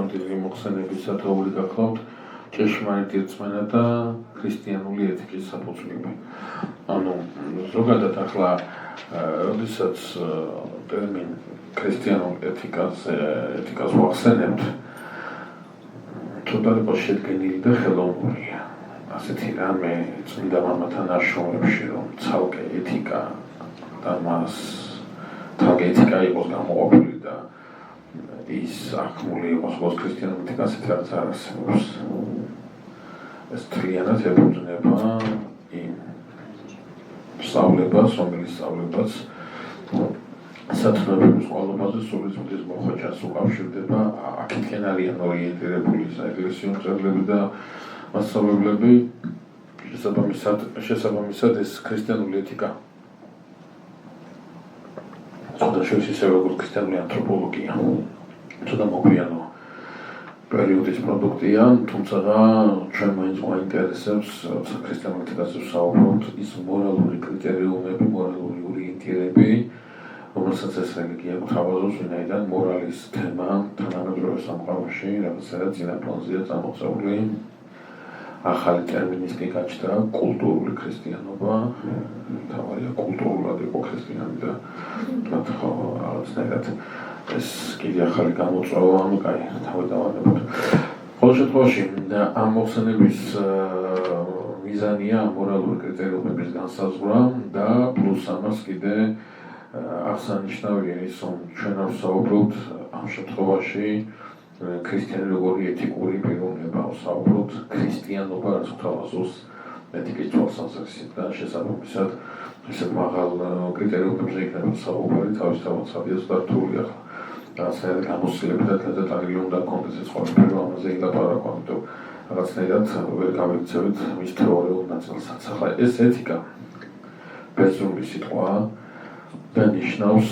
ნამდვილი მოხსენების ათეული გახლავთ ჭეშმარიტი რწმენა და ქრისტიანული ეთიკის საფუძვლები. ანუ ზოგადად ახლა როდესაც ტერმინ ქრისტიანულ ეთიკას ვახსენებთ, ცოტა იყო შედგენილი და ხელოვნურია. ასეთი რამე წმინდა მამათან ნაშრომებში, რომ ცალკე ეთიკა და მას თალკე ეთიკა იყოს გამოყოფილი და ის აღქმული იყოს როგორც ქრისტიანული ეთიკა, ასეთი რაღაც არ არსებობს. ეს თლიანად ეფუძნება იმ სწავლებას, რომელიც სწავლებაც სათნოების ყოლობაზე სული წმინდის მოხვეჭას უკავშირდება. აქეთკენ არიან ორიენტირებული საეკლესიო მწერლები და მასწავლებლები. შესაბამისად ეს ქრისტიანული ეთიკა ცოტა შორის ისე როგორც ქრისტიანული ანთროპოლოგია ცოტა მოგვიანო პერიოდის პროდუქტია, თუმცა ჩვენ მაინც გვაინტერესებს ქრისტიანულ ეთიკაზე ვსაუბრობთ ის მორალური კრიტერიუმები, მორალური ორიენტირები, რომელსაც ეს რელიგია გვთავაზობს, ვინაიდან მორალის თემა თანამედროვე სამყაროში რაღაცნაირად წინა პლანზეა წამოწეული. ახალი ტერმინის კი გაჩნდა კულტურული ქრისტიანობა, თავარია კულტურულად იყო ქრისტიანი და რაღაცნაირად ეს კიდე ახალი გამოწვევა, ანუ კაი, თავი დავანებოთ. ყოველ შემთხვევაში ამ მოხსენების მიზანია მორალური კრიტერიუმების განსაზღვრა და პლუს ამას კიდე აღსანიშნავია ის, რომ ჩვენ არ ვსაუბრობთ ამ შემთხვევაში ქრისტიანი როგორი ეთიკური პიროვნება ვსაუბრობთ, ქრისტიანობა რაც გვთავაზობს ეთიკის თვალსაზრისით და შესაბამისად ისეთ მაღალ კრიტერიუმებზე იქნება საუბარი თავისთავად სადიას და რთული ახლა რაღაცნაირად გამოსილებდა და დეტალები უნდა კონტექსტის ცხოვრება ამაზე ილაპარაკო, ამიტომ რაღაცნაირად ვერ გავიქცევით მის თეორიულ ნაწილსაც. ახლა ეს ეთიკა ბერძნული სიტყვა და ნიშნავს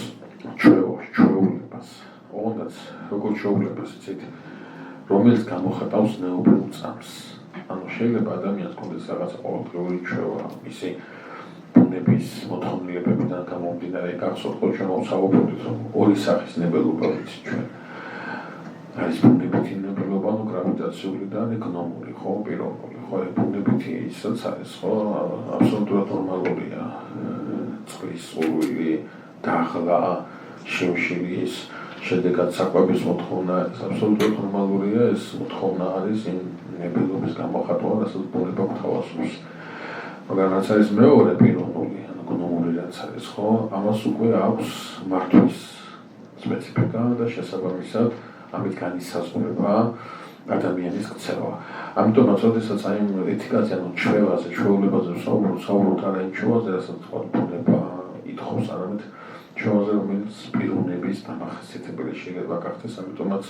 ჩვეულებას. ოღონდაც როგორც ჩვეულებას იცით, რომელიც გამოხატავს ნეობრივ წამს. ანუ შეიძლება ადამიანს კონდეს რაღაცა ყოველდღიური ჩვევა, მისი ბუნების მოთხოვნილებებიდან გამომდინარე, გახსოვთ, რომ ჩვენ ვსაუბრობთ, რომ ორი სახის ნებელობა ვიცით ჩვენ. არის ბუნებითი ნებელობა, ანუ გრავიტაციული და გნომური, ხო, პიროვნული, ხო, ბუნებითი ისაც არის, ხო, აბსოლუტურად ნორმალურია. წყლის ყურვილი, დაღლა, შიმშილის შედეგად საკვების მოთხოვნა არის აბსოლუტურად ნორმალურია, ეს მოთხოვნა არის იმ ნებელობის გამოხატვა, რასაც ბუნება გვთავაზობს. მაგრამ რაც არის მეორე პიროვნული, ანუ გნომური რაც არის, ხო, ამას უკვე აქვს მართვის სპეციფიკა და შესაბამისად ამით განისაზღვრება ადამიანის ქცევა. ამიტომაც, როდესაც აი ამ ეთიკაზე, ანუ ჩვევაზე, ჩვეულებაზე ვსაუბრობთ არა იმ ჩვევაზე, რასაც თქვა ბუნება ითხოვს, არამედ ჩვევაზე, რომელიც პიროვნების დამახასიათებელი შეიძლება გახდეს, ამიტომაც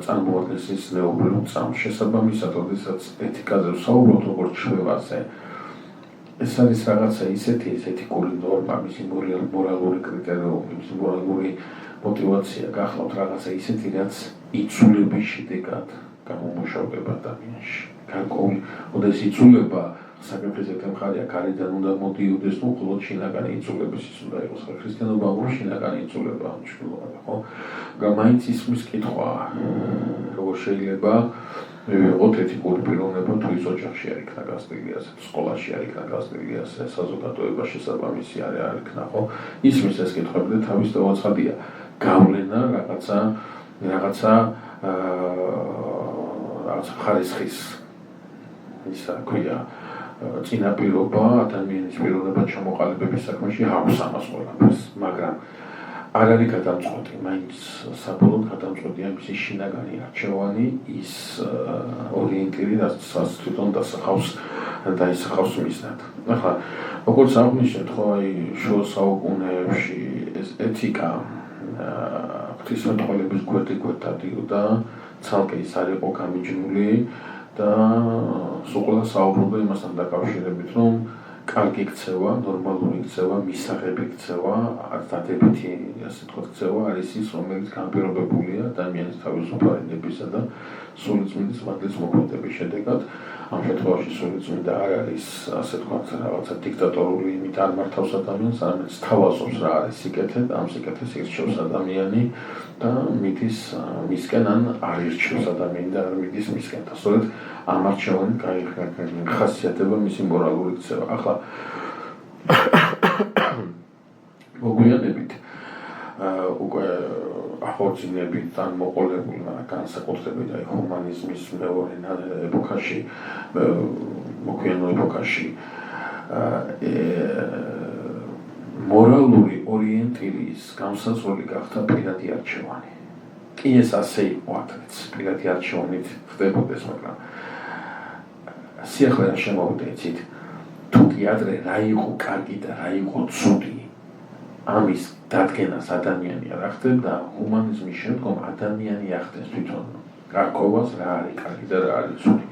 წარმოადგენს ის ნეობრივ წამს. შესაბამისად, როდესაც ეთიკაზე ვსაუბრობთ როგორც ჩვევაზე, ეს არის რაღაცა ისეთი ეთიკური ნორმა, მისი მორალური კრიტერიუმი, მისი მორალური мотивация გახლავთ რაღაცა ისეთი, რაც იცულების შედეგად გამომუშავდება ადამიანში. გარკვეული, ოდესმე იცულება საკრეფისებთ მხარია, გარედან უნდა მოდიოდეს, თუ მხოლოდ შინაგანი იცულების ის უნდა იყოს. ქრისტიანობა უფრო შინაგანი იცულება მნიშვნელოვანია, ხო? მაინც ისმის კითხვა, როგორ შეიძლება ვიღოთ ეთიკური პიროვნება თუ ის ოჯახში არ იქნა გასწრილი ასე, სკოლაში არ იქნა გასწრილი ასე, საზოგადოებაში შესაბამისი არ იქნა, ხო? ისმის ეს კითხვები და თავის დავაცხადია. გავლენა რაღაცა ხარისხის ისა ქვია წინაპირობა ადამიანის პიროვნება ჩამოყალიბების საქმეში აქვს ამას ყველაფერს, მაგრამ არ არის გადამწყვეტი, მაინც საბოლოოდ გადამწყვეტია მისი შინაგანი არჩევანი, ის ორიენტირი, რასაც თვითონ დაისახავს მიზნად. ახლა, როგორც აღნიშნეთ, ხო, აი შუა საუკუნეებში ეს ეთიკა ღვთისმეტყველების გვერდ-გვერდ დადიოდა, ცალკე ის არ იყო გამიჯნული და სულ საუბრობდა იმასთან დაკავშირებით, რომ კარგი ქცევა, ნორმალური ქცევა, მისაღები ქცევა, დადებითი, ასე თქვა, ქცევა არის ის, რომელიც განპირობებულია ადამიანის თავისუფალი ნებისა და სული წმინდის მადლის მოქმედების შედეგად. ამ შემთხვევაში სული წმინდა არ არის, ასე თქვა, რაღაცა დიქტატორული იმით არ მართავს ადამიანს, არამედ სთავაზობს რა არის სიკეთე, ამ სიკეთეს ირჩევს ადამიანი და მიდის მისკენ ან არ ირჩევს ადამიანი და არ მიდის მისკენ. და სწორედ ამ არჩევანი ხასიათდება მისი მორალური ქცევა. ახლა მოგვიანებით უკვე ახორციელებით ან მოყოლებულ განსაკუთრებით აი ჰუმანიზმის მეორე ეპოქაში, მოგვიანო ეპოქაში მორალური ორიენტირის გამსაზღვრელი გახდა პირადი არჩევანი. კი ეს ასე იყო ადრეც, პირადი არჩევანით ხდებოდეს, მაგრამ სიახლე რა შემოვიდეცით, თუ კი ადრე რა იყო კარგი და რა იყო ცუდი, ამის დადგენას ადამიანი არ ახდენდა, ჰუმანიზმის შემდგომ ადამიანი ახდენს თვითონ გარკვევას რა არის კარგი და რა არის ცუდი.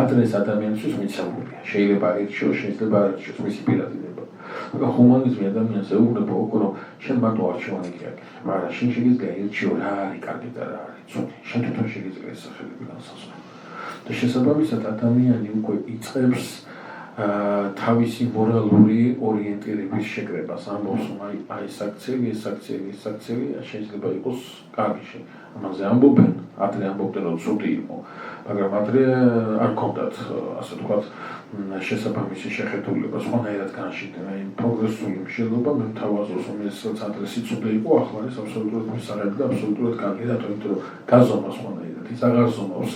ადრე ეს ადამიანისთვის მიცემულია, შეიძლება არჩიოს, შეიძლება არ არჩიოს, მისი პირადიდება. მაგრამ ჰუმანიზმი ადამიანს ეუბნება უკვე, რომ შენ მარტო არჩევანი კი აქვს, მაგრამ შენ შეიძლება ირჩიო რა არის კარგი და რა არის ცუდი. შენ თვითონ შეიძლება ეს სახელები განსაზღვრო. და შესაბამისად ადამიანი უკვე იწყებს თავისი მორალური ორიენტირების შეკრებას, ამბობს, აი ეს აქციელი, შეიძლება იყოს კარგი. ამაზე ამბობენ, ადრე ამბობდნენ, რომ ცუდი იყო, მაგრამ ადრე არ ჰქონდათ, ასე ვთქვათ, შესაბამისი შეხედულება, სხვანაირად განშიგდნენ, აი პროგრესული მშენობა მე მთავაზობს, რომ ესაც ადრე სიცოცხლე იყო, ახლა არის აბსოლუტურად მისაღები და აბსოლუტურად კარგი, რატომ? იმიტომ რომ გაზომავს სხვანაირად, ის აღარ ზომავს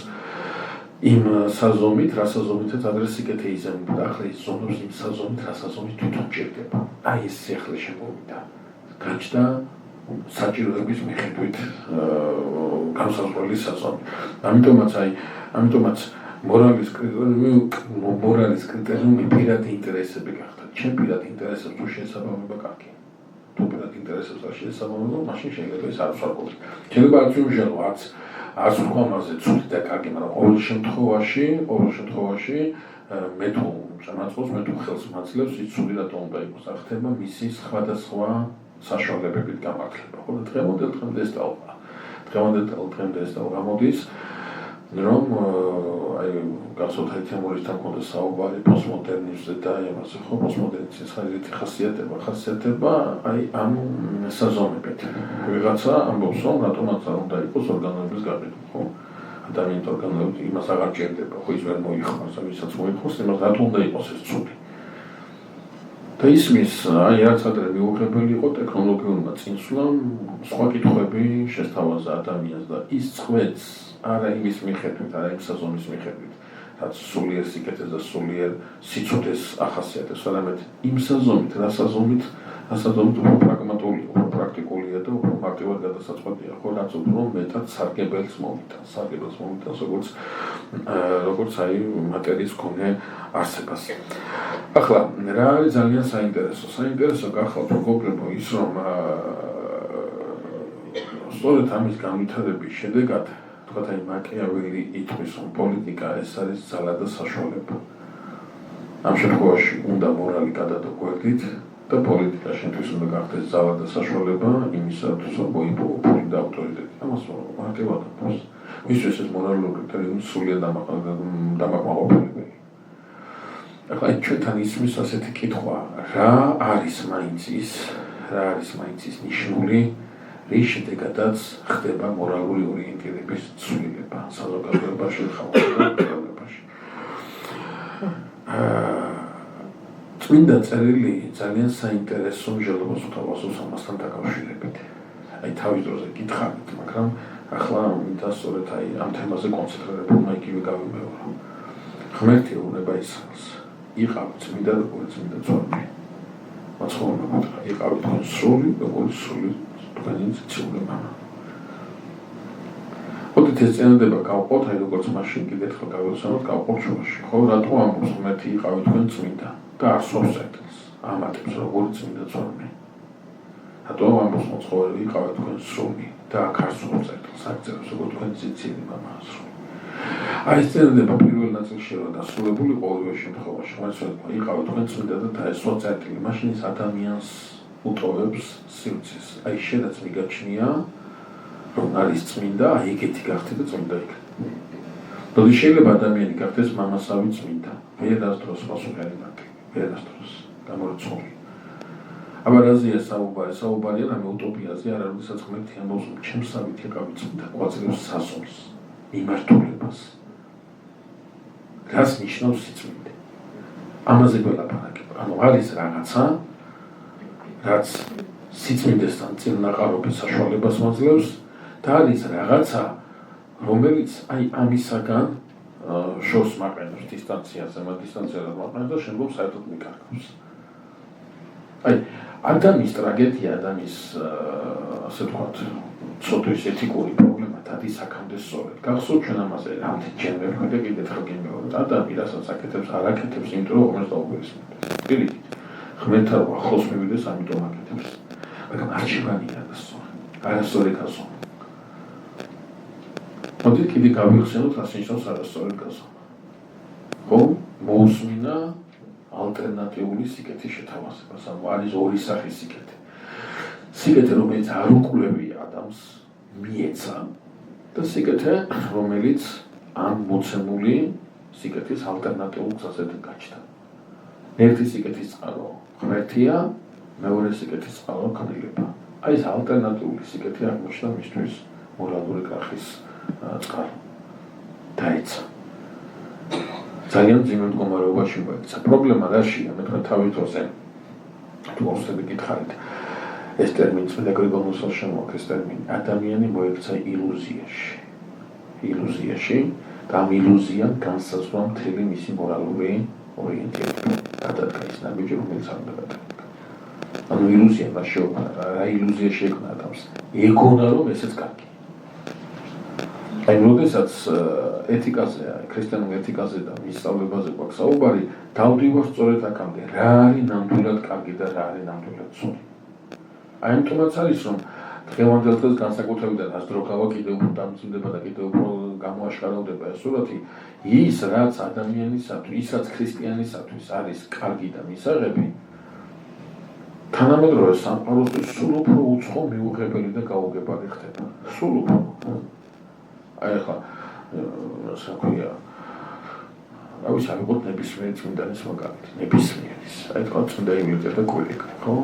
იმ საზომით, რა საზომითაც ადრე სიკეთე იზამებდა, ახლა ის ზომობს იმ საზომით, რა საზომით თვითონ ჭირდება. აი ეს სიახლე შემოვიდა. გაჩნდა საჭიროების მიხედვით განსაზღვრელი საზომი. ამიტომაც მორალის კრიტერიუმი პირადი ინტერესები გახდა. ჩემ პირადი ინტერესებს თუ შეესაბამება კარგი. თუ პირადი ინტერესებს არ შეესაბამება, მაშინ შეიძლება ეს არ ვსარგებლო. შეიძლება არც უმჟელო, არც ვთქვამაზე ცუდი და კარგი, მაგრამ ყოველ შემთხვევაში მე თუ შემაწყობს, მე თუ ხელს მაძლევს, ის ცუდი რატომ უნდა იყოს, არ ხდება მისი სხვადასხვა საშუალებებით გამართლება. ხოლო დღემდე ეს გამოდის, რომ აი გახსოვთ თემურისთან მქონდა საუბარი პოსტმოდერნიზმზე და ამაზე, ხო, პოსტმოდერნიზმის ხასიათება აი ამ საზომებით. ვიღაცა ამბობს, რომ რატომაც არ უნდა იყოს ორგანოების გაყიდვა, ხო? ადამიანის ორგანოები იმას აღარ ჭირდება, ხო, ის ვერ მოიხმარს, ვისაც მოიხმარს, იმას რატომ უნდა იყოს ეს ცუდი. და ისმის, აი რაც ადრე მიუღებელი იყო ტექნოლოგიურმა წინსვლამ, სხვა კითხვები შესთავაზა ადამიანს და ის წვეთს არა იმის მიხედვით, არა იმ საზომის მიხედვით, რაც სულიერ სიკეთეს და სულიერ სიცოცხლეს ახასიათებს, არამედ იმ საზომით, რა საზომით უფრო პრაგმატულია, უფრო პრაქტიკულია და უფრო მარტივად გადასაწყვეტია, ხო, რაც უფრო მეტად სარგებელს მომიტანს, როგორც აი მატერიის მქონე არსებას. ახლა რა არის ძალიან საინტერესო? საინტერესო გახლავთ მეგობრებო ის, რომ სწორედ ამის განვითარების შედეგად თქვათ აი მაკიაველი ითქვის, რომ პოლიტიკა ეს არის ძალა და საშუალება. ამ შემთხვევაში უნდა მორალი გადადო გვერდით და პოლიტიკა შენთვის უნდა გახდეს ძალა და საშუალება იმისათვის, რომ მოიპოვო ფული და ავტორიტეტი. ამას მარტივად ამბობს. მისთვის ეს მორალური კრიტერიუმი სრულიად დამაკმაყოფილებელი. ახლა ჩვენთან ისმის ასეთი კითხვა, რა არის მაინც ის ნიშნული, რის შედეგადაც ხდება მორალური ორიენტირების ცვლილება საზოგადოებაში, ხალხობაში. წმინდა წერილი ძალიან საინტერესო მსჯელობას უთავაზობს ამასთან დაკავშირებით. აი თავის დროზე გითხარით, მაგრამ ახლა მინდა სწორედ აი ამ თემაზე კონცენტრირებულმა იგივე გავიმეორო. ღმერთი უნება ისრაელს. იყავით წმინდა როგორც წმინდა ძმები. მაცხოვრებლად იყავით თქვენ სრული, როგორც სრული თქვენი ციცული მამა. ოდით ეს წინადება გავყოთ, აი როგორც მაშინ კიდევ ერთხელ გავიხსენოთ, გავყოთ შუაში. ხო, რატო ამბობს ღმერთი იყავით თქვენ წმინდა და არსობს ეტელს, ამატებს როგორც წმინდა ძმები. რატო ამბობს მოცხოველი იყავით თქვენ სრული და აქ არსობს ეტელს, აქ როგორც თქვენ ციცული მამა სრული. აი ეს წინადება პირველ ნაწილში რა დასრულებული ყოველივე შემთხვევაში, მაგრამ იყავით თქვენ წმინდა და დაესვა წერტილი, მაშინ ის ადამიანს უტოვებს სივრცეს. აი შედაც მიგაჩნია, რომ არის წმინდა, აი ეგეთი გახდი და წმინდა იქ. როდის შეიძლება ადამიანი გახდეს მამასავი წმინდა, ვერასდროს პასუხი არ იმართება, ვერასდროს გამორიცხული. აბა რაზეა საუბარი? საუბარია რამე უტოპიაზე, არა როდესაც ღმერთი ამბობს, ჩემსავით ეკავი წმინდა, გვაძლევს სასწაულს, მიმართულებას. რას ნიშნავს სიწმინდე? ამაზე გველაპარაკებ. ანუ არის რაღაცა, რაც სიწმინდესთან წინაყარობის საშუალებას მაძლევს და არის რაღაცა, რომელიც აი ამისაგან შორს მაყენებს დისტანციაზე, მათ დისტანციაზე მაყენებს და შემდგომ საერთოდ მიკარგავს. აი ადამიანის ტრაგედია, ადამიანის ასე ვთქვათ, ცოდვის ეთიკური პრობლემა დადის აქამდე სწორედ. გახსოვთ ჩვენ ამაზე რამდენჯერ ვერქვი და კიდევ ერთხელ გემეორებ. ადამი რასაც აკეთებს, არ აკეთებს, იმიტომ რომ ღმერთს დაუპირისპირდეს. პირიქით, ღმერთთან ახლოს მივიდეს, ამიტომ აკეთებს. მაგრამ არჩევანია და სწორი. არასწორი გაზომა. მოდით კიდე გავიხსენოთ, რას ნიშნავს არასწორი გაზომა. ხო? მოусმინა ალტერნატიული სიკეთის შეთავაზებას, ანუ არის ორი სახის სიკეთე. სიკეთე, რომელიც არ უკვლევია ადამიანს, მიეცა და სიკეთე, რომელიც ამ მოცემული სიკეთის ალტერნატიულ გზაზე გაჩნდა. ერთი სიკეთის წყარო ღმერთია, მეორე სიკეთის წყარო ქმნილება. აი ეს ალტერნატიული სიკეთე აღმოჩნდა მისთვის მორალური კახის წყარო. დაეცა. ძალიან ძიმე მდგომარეობაში მოექცა. პრობლემა რაშია? მე თქვენ თავის დროზე თუ მოსწრები გითხარით. ეს ტერმინი წმინდა გრიგოლ მოსალს შემოაქვს ეს ტერმინი. ადამიანი მოექცა ილუზიაში. ილუზიაში და ამ ილუზიამ განსაზღვრა მთელი მისი მორალური ორიენტირება. გადადგა ის ნაბიჯი, რომელიც არ უნდა გადადგა. ანუ ილუზია მას შეუქმნა, რა ილუზია შექმნა ადამიანს. ეგონა რომ ესეც კარგი. აი როდესაც ეთიკაზე, ქრისტიანულ ეთიკაზე და მის სწავლებაზე გვაქვს საუბარი, დავდივარ სწორედ აქამდე, რა არის ნამდვილად კარგი და რა არის ნამდვილად ცუდი. აი ამიტომაც არის რომ დღევანდელ დღეს განსაკუთრებულად აზროქავა კიდევ უფრო დამძიმდება და კიდევ უფრო გამოაშკარავდება ეს სურათი, ის რაც ადამიანისათვის, ის რაც ქრისტიანისათვის არის კარგი და მისაღები, თანამედროვე სამყაროსთვის სულ უფრო უცხო მიუღებელი და გაუგებარი ხდება. სულ უფრო. აი ახლა საქმეა რა ვიცი, აღიქვთ ნებისმიერი წმინდანის მაგალითი, ნებისმიერის. აი თქვა წმინდა ივლიტე და კვირიკა, ხო?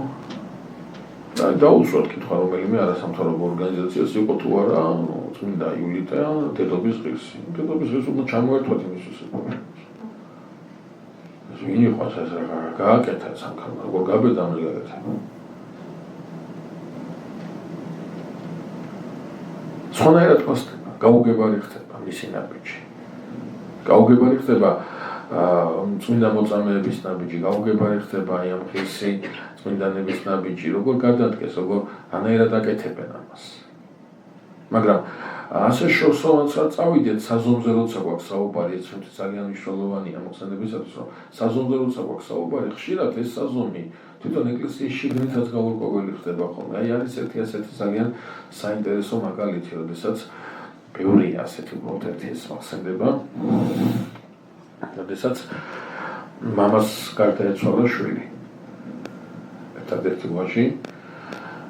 დაუშვათ კითხვა რომელიმე არასამთავრობო ორგანიზაციას იყო თუ არა წმინდა ივლიტე დედობის ღირსი. დედობის ღირსი უნდა ჩამოერთვათ იმისთვის. ეს ვინ იყო ეს რა გააკეთა სამქარმა, როგორ გაბედა ამ გაკეთა. სხვანაირად ხდება, გაუგებარი ხდება მისი ნაბიჯი. გაუგებარი ხდება წმინდა მოწამეების ნაბიჯი, გაუგებარი ხდება აი ამ ღირსი წმინდანების ნაბიჯი, როგორ გადადგეს, როგორ ანაირად აკეთებენ ამას. მაგრამ ასე შორსოვანც რა წავიდეთ საზომზე როცა გვაქვს საუბარი, ეს ჩვენთვის ძალიან მნიშვნელოვანია მოხსენებისათვის, რომ საზომზე როცა გვაქვს საუბარი, ხშირად ეს საზომი თვითონ ეკლესიის შიგნითაც გაურკვეველი ხდება ხოლმე. აი არის ერთი ასეთი ძალიან საინტერესო მაგალითი, როდესაც ბევრია ასეთი უბრალოდ ერთი ეს მოხსენდება. როდესაც მამას გარდაეცვალა შვილი. ერთადერთი ვაჟი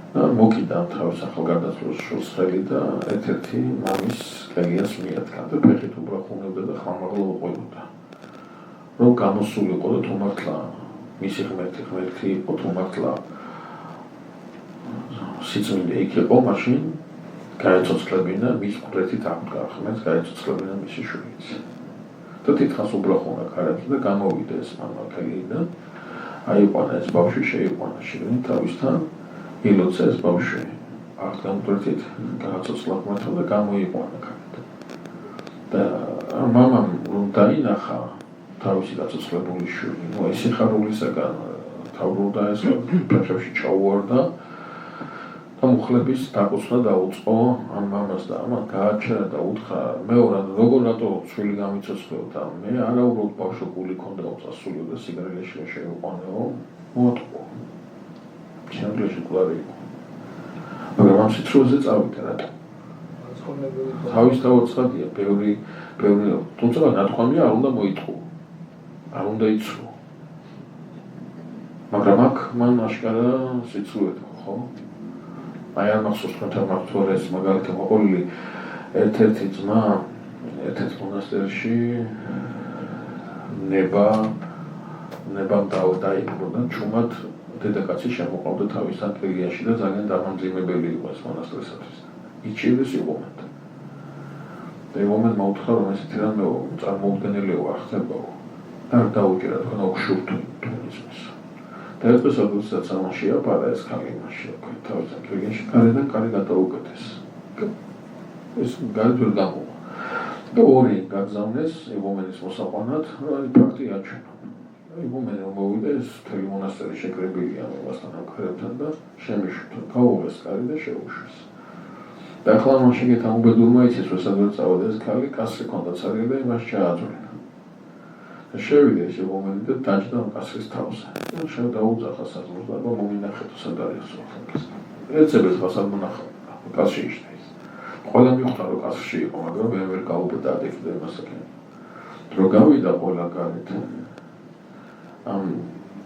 მოკიდა თავის ახალგაზრდა შვილს ხელი და ერთ-ერთი მამის კელიას მიადგა და ფეხით უბრახუნებდა და ხმამაღლა უყოლოდა. რომ გამოსულიყო და თუ მართლა მისი ღმერთი იყო, თუ მართლა სიწმინდე იქ იყო, მაშინ გაეცოცხლებინა მის ყდრეთით აღდგა ღმერთს, გაეცოცხლებინა მისი შვილიც. და თითქოს უბრახუნა კარებს და გამოვიდა ეს მამა კელიიდან. აიყვანა ეს ბავშვი, შეიყვანა შიგნით თავისთან, ილოცა ეს ბავშვი აღდგა მკვეთრით, გააცოცხლა ღმერთმა და გამოიყვანა კარეთ. და მამამ რომ დაინახა თავისი გაცოცხლებული შვილი, ნუ ეს სიხარულისაგან თავბრუნდა ეს ფეხებში ჩაუვარდა და მუხლების დაკოცნა დაუწყო ამ მამას და ამან გააჩერა და უთხრა მეორად როგორ რატო შვილი გამიცოცხლო და მე არა უბრალოდ ბავშვი გული ქონდა უწასულიო და სიგარეტში შეიყვანეო მოატყო შემდგომში კლარი იყო მაგრამ ამ სიტყვაზე წავიდა რა თავის დაუცხადია ბევრი თუმცა ნათქვამია არ უნდა მოიტყო არ უნდა იცრო მაგრამ აქ მან აშკარა სიცრუე ხო აი არ მახსოვს თქვენთან მართლაც მაგალითად მოყოლილი ერთ-ერთი ძმა ერთ-ერთ მონასტერში ნებამ დაიპყრო და ჩუმად დედაკაცი შემოყავდა თავის ანტილიაში და ძალიან დამამძიმებელი იყო ეს მონასტრისათვის. იჩივეს იღუმენ. და იღუმენ მოუთხა რომ ესეთი რამე წარმოუდგენელია ხდებაო. არ დაუჭირა თქვენ უშურთო ტურიზმის. და ეს შესაძლოა სამაშია პარა ეს ხალი მაშია თავის ანტილიაში კარიდან კარი გადაუკეთეს. ეს გარდვერ გამო. და ორი გაგზავნეს იღუმენის მოსაყვანად, აი ფაქტი აჩვენა. იღუმენი რომ მოვიდა ეს მთელი მონასტერი შეკრებილია ამასთან ამქრებთან და შემიშუთა. გაუღეს კარი და შეუშვეს. და ახლა მაშინ ამ უბედურმა იცის რომ სადღაც წავიდა ეს ქალი, კასრი ჰქონდა ცარიელი და იმას ჩააძვლინა. და შევიდა ეს იღუმენი და დაჯდა კასრის თავზე. და შევდაუძახა საზღვრს და მომინახეთო სად არის ეს. ეცებს ხასად მონახა. კასში იშთა. ყველა მიხვდა რომ კასში იყო, მაგრამ ვერ გაუბედა ადექდა იმასაკენ. დრო გავიდა ყველა გარეთ. ამ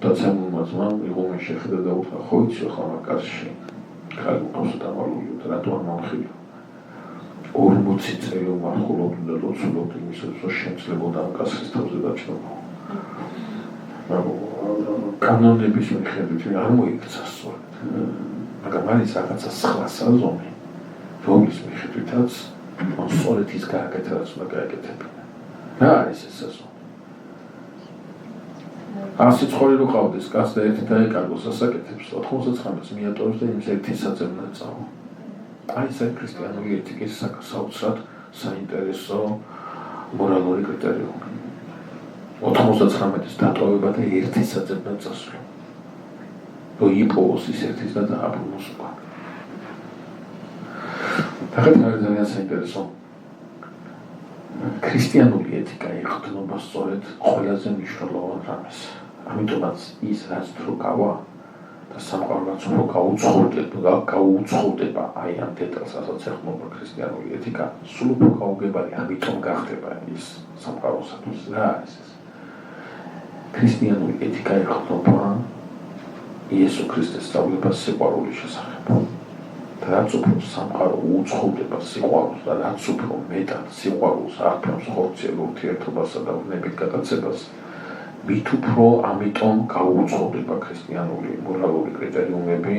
დაცემულმა ძმამ იღუმენ შეხედა და უთხრა ხო იცი ხო ამ კასში ხალი უყოს დავალული და რატო არ მომხილი 40 წელი უმარხულობდი და ლოცულობდი იმისაც რომ შემძლებოდა ამ კასრის თავზე დაჭრობა. კანონების მიხედვით არ მოიქცა სწორად. მაგრამ არის რაღაცა სხვა საზომი რომლის მიხედვითაც სწორედ ის გააკეთა რაც უნდა გააკეთებინა. რა არის ეს საზომი? ასი ცხოვრი რო ყავდეს კაცს და ერთი დაეკარგოს ასაკეთებს 99-ს მიატოვებს და იმის ერთი საწევნად წავა. აი ეს ქრისტიანული ეთიკის საოცრად საინტერესო მორალური კრიტერიუმი. 99-ის დატოვება და ერთი საწევნად წასვლა. რო იპოვოს ის ერთის და დააბრუნოს უკან. ახლა ძალიან საინტერესო ქრისტიანული ეთიკა ეხმობა სწორედ ყველაზე მნიშვნელოვან რამეს. ამიტომაც ის რაც თუ გავა და სამყაროც უფრო გაუუცხურდება აი ამ დეტალს, რასაც ეხმობა ქრისტიანული ეთიკა, სულ უფრო გაუგებარი, ამიტომ გახდება ის სამყაროსათვის. რა არის ეს? ქრისტიანული ეთიკა ეხმობა იესო ქრისტეს სწავლებას სიყვარულის შესახებ. რაც უფრო სამყარო უცხურდება სიყვარულს და რაც უფრო მეტად სიყვარულს აღფრთოვს ხორციელ ურთიერთობასა და ვნებით გადაცებას, მით უფრო ამიტომ გაუუცხურდება ქრისტიანული მორალური კრიტერიუმები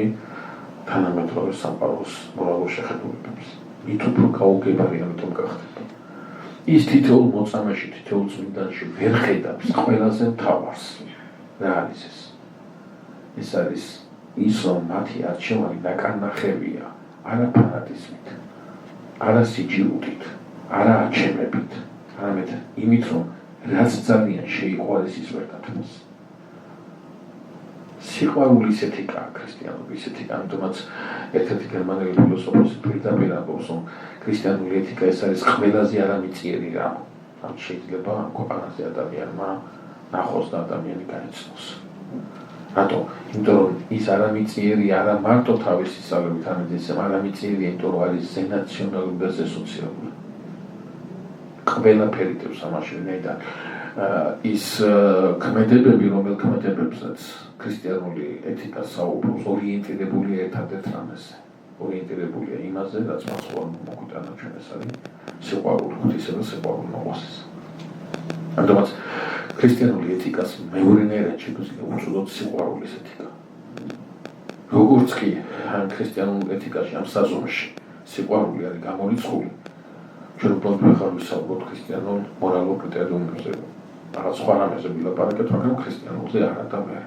თანამედროვე სამყაროს მორალურ შეხედულებებს. მით უფრო გაუგებარი ამიტომ გახდება. ის თითოეულ მოწამეში, თითოეულ წმინდანში ვერ ხედავს ყველაზე მთავარს. რა არის ეს? ეს არის ის რომ მათი არჩევანი დაკარნახებია არა ფანატიზმით, არა სიჯულით, არა აჩემებით, არამედ იმით რომ რაც ძალიან შეიყვარეს ის ვერ დათმოს. სიყვარულის ეთიკაა ქრისტიანობის ეთიკა, ამიტომაც ერთ-ერთი გერმანელი ფილოსოფოსი პირდაპირ ამბობს, რომ ქრისტიანული ეთიკა ეს არის ყველაზე არამიწიერი რამ, რაც შეიძლება ამ ქვეყანაზე ადამიანმა ნახოს და ადამიანი გაიცნოს. რატო? იმიტომ რომ ის არამიწიერი არა მარტო თავის ისწავლებით, არამედ ის არამიწიერია, იმიტომ რომ არის ზენაციონალური და ზესოციალური. ყველაფერი დევს ამაში, ვინაიდან ის ქმედებები, რომელ ქმედებებსაც ქრისტიანული ეთიკა საუბრობს, ორიენტირებულია ერთადერთ რამეზე. ორიენტირებულია იმაზე, რაც მას მოგვიტანა ჩვენ ეს არის სიყვარული, ღვთისა და სიყვარული მოყვასის. ამიტომაც ქრისტიანული ეთიკას მეორე ნაირად შეგვიძლია უწოდოთ სიყვარულის ეთიკა. როგორც კი ამ ქრისტიანულ ეთიკაში, ამ საზომში სიყვარული არის გამორიცხული, ჩვენ უბრალოდ ხარ ვისაუბროთ ქრისტიანულ მორალურ კრიტერიუმებზე. რაღაც სხვა რამეზე ვილაპარაკეთ, მაგრამ ქრისტიანულზე არა და ვერ.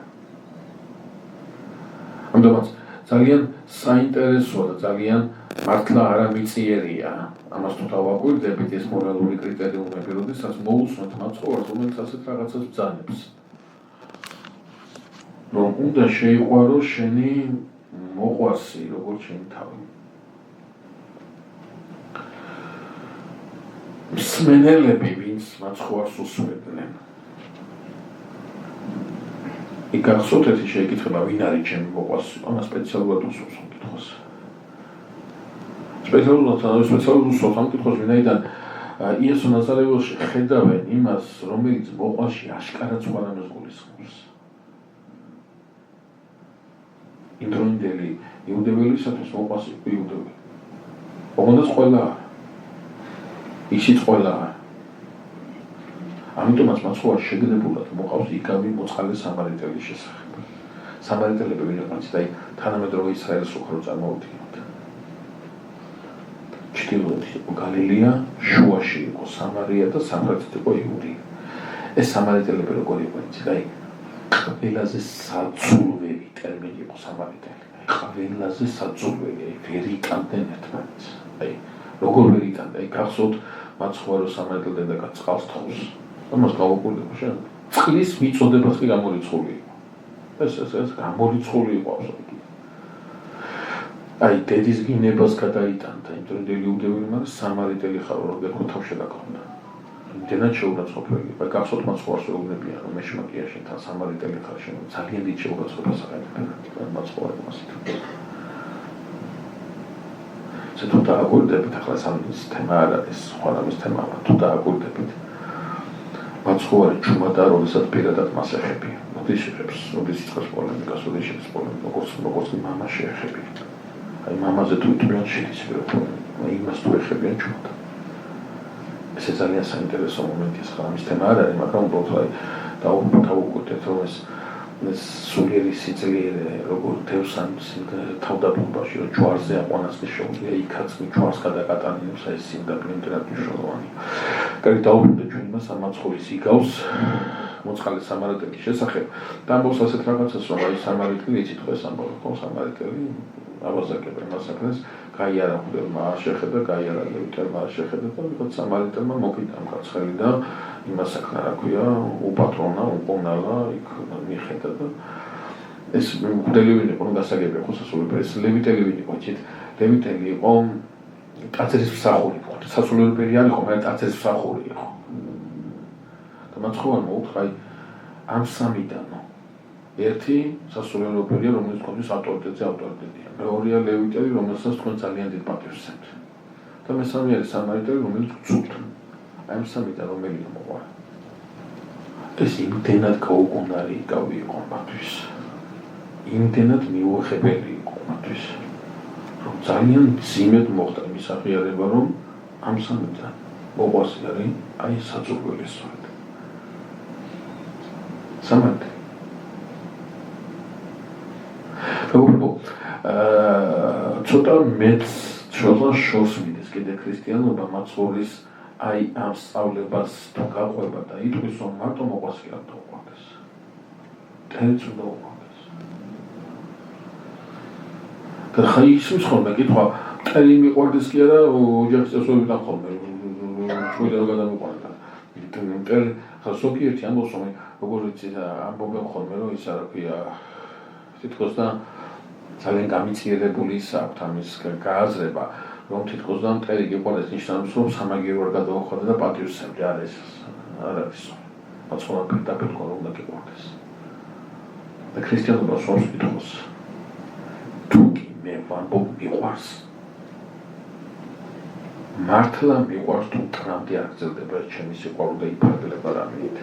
ამიტომაც ძალიან საინტერესოა და ძალიან მართლა არამიწიერია ამას თუ დავაკვირდებით ეს მორალური კრიტერიუმები, როდესაც მოусვათ მათ ცხოვრებას, რომელიც ასეთ რაღაცას ბრძანებს. რომ უნდა შეიყვარო შენი მოყვასი, როგორც შენი თავი. მსმენელები, ვინც მათ ცხოვრებას უსმენდნენ. იქ გახსოვთ ერთი შეეკითხება, ვინ არის ჩემი მოყვასი? ამას სპეციალურად უსვამს ამ კითხვას. სპეციალურად უსვამს ამ კითხვას, ვინაიდან იესო ნაზარეველში ხედავენ იმას, რომელიც მოყვასში აშკარად სხვა რამეს გულისხმობს. იმდროინდელი იუდეველისათვის მოყვასი იყო იუდეველი. ოღონდ ყველა ისიც ყველა ამიტომაც მაცხოვარ შეგნებულად მოყავს იგავი მოწყალე სამარიტელის შესახებ. სამარიტელები ვინ იყვნენ? აი თანამედროვე ისრაელის უხრო წარმოვიდგინოთ. ჩრდილოეთი იყო გალილეა, შუაში იყო სამარია და სამხრეთით იყო იუდეა. ეს სამარიტელები როგორი იყვნენ? აი ყველაზე საძულველი ტერმინი იყო სამარიტელი. ყველაზე საძულველი, აი ვერ იტანდნენ ერთმანეთს. აი როგორ ვერ იტანდნენ? აი გახსოვთ მაცხოვარო სამარიტელ დედაკაცს წყალს თხოვს. ამას გავუკვირდება შენ. წყლის მიწოდებაც კი გამორიცხული იყო. ეს გამორიცხული იყო აბსოლუტურად. აი დედის გინებას გადაიტანდა იმდროინდელი იუდეური, მაგრამ სამარიტელი ხარო როგორ თავში დაგხვდა. იმდენად შეურაცხყოფილი. აი გახსოვთ მაცხოვარს ეუბნებიან, რომ მეშმაკია შენთან სამარიტელი ხარ, შენ ძალიან დიდ შეურაცხყოფას აყენებ მაცხოვარს მასით. თუ დააკვირდებით, ახლა სამის თემა არ არის, სხვა რამის თემაა, თუ დააკვირდებით. მაცხოვარი ჩუმადა, როდესაც პირადად მას ეხებიან. მოდის შეეხებს, მოდის იწყებს პოლემიკას, მოდის შეეხებს პოლემიკას, როგორც მამა შეეხებიან. აი მამაზე თუ იტყვიან შეიძლება პოლემიკა, იმას თუ ეხებიან ჩუმადა. ეს ძალიან საინტერესო მომენტია, სხვა რამის თემა არ არის, მაგრამ უბრალოდ დავუკვირდეთ, რომ ეს სულიერი სიძლიერე, როგორ თევსანს თავდაპირველობაში, რომ ჯვარზე აყვანასკი შეუძლია, იქაც ჯვარს გადაკატანინებს, აი ეს სიმდაბლე იმდენად მნიშვნელოვანია. კარგი, დავუკვირდეთ ჩვენ იმას მაცხოვრის იგავს მოწყალე სამარიტელის შესახებ. და ამბობს ასეთ რაღაცას, რომ აი სამარიტელი იცით ხო ეს ამბავი, ხო სამარიტელი აბაზაკებენ მასაკრეს, გაიარა ხუდება შეხედა, გაიარა ლევიტელმა შეხედა და ვიღაც სამარიტელმა მოკიდა მკაცხელი და იმას საქმე რა ქვია, უპატრონა, უყონალა, იქ მიხედა და ეს ხუდელი ვინ იყო, გასაგებია ხო სასულიერო, ეს ლევიტელი ვინ იყო, იცით, ლევიტელი იყო ტაძრის მსახური, სასულიერო არ იყო, მაგრამ ტაძრის მსახური იყო. და მაცხოვარმა უთხრა, აი ამ სამიდანო ერთი სასულიერო პირია, რომელიც თქვენთვის ავტორიტეტზე ავტორიტეტია. მეორეა ლევიტელი, რომელსაც თქვენ ძალიან დიდ პატივს სცემთ. და მესამე არის სამარიტელი, რომელიც გწუხთ. აი ამ სამიდან რომელია მოყვა. ეს იმდენად გაუგუნარი იგავი იყო მათთვის. იმდენად მიუღებელი იყო მათთვის. რომ ძალიან ძიმედ მოხდა იმის აღიარება, რომ ამ სამიდან მოყვასი არის აი საძულველი სწორედ. სამარიტელი ცოტა მეც შორს მიდის კიდე ქრისტიანობა მაცხოვრის აი ამ სწავლებას თუ გაყვება და იტყვის რომ მარტო მოყვას კი არ დაუყვარდეს. თელს უნდა უყვარდეს. და ხაი ისმის ხოლმე კითხვა, წელი მიყვარდეს კი არა, ოჯახის წევრებიდან ხოლმე. ჩვენდა გადამიყვარდა. მტელ ხასოკიერთი ამბობს რომ როგორ იცი ამბობენ ხოლმე რომ ის არა ქვია თითქოს და ძალიან გამიწიერებული საქვთ ამის გააზრება, რომ თითქოს და მტერი გიყვარდეს ნიშნავს, რომ სამაგირო არ გადაუხადა და პატივს სცემდა, არ არის. მაცხოვარ პირდაპირ უნდა გიყვარდეს. და ქრისტიანობა სვამს კითხოს. თუ კი მე ვამბობ მიყვარს. მართლა მიყვარს თუ ტრამპი არ გრძელდება ჩემი სიყვარული და იფარგლება რამით.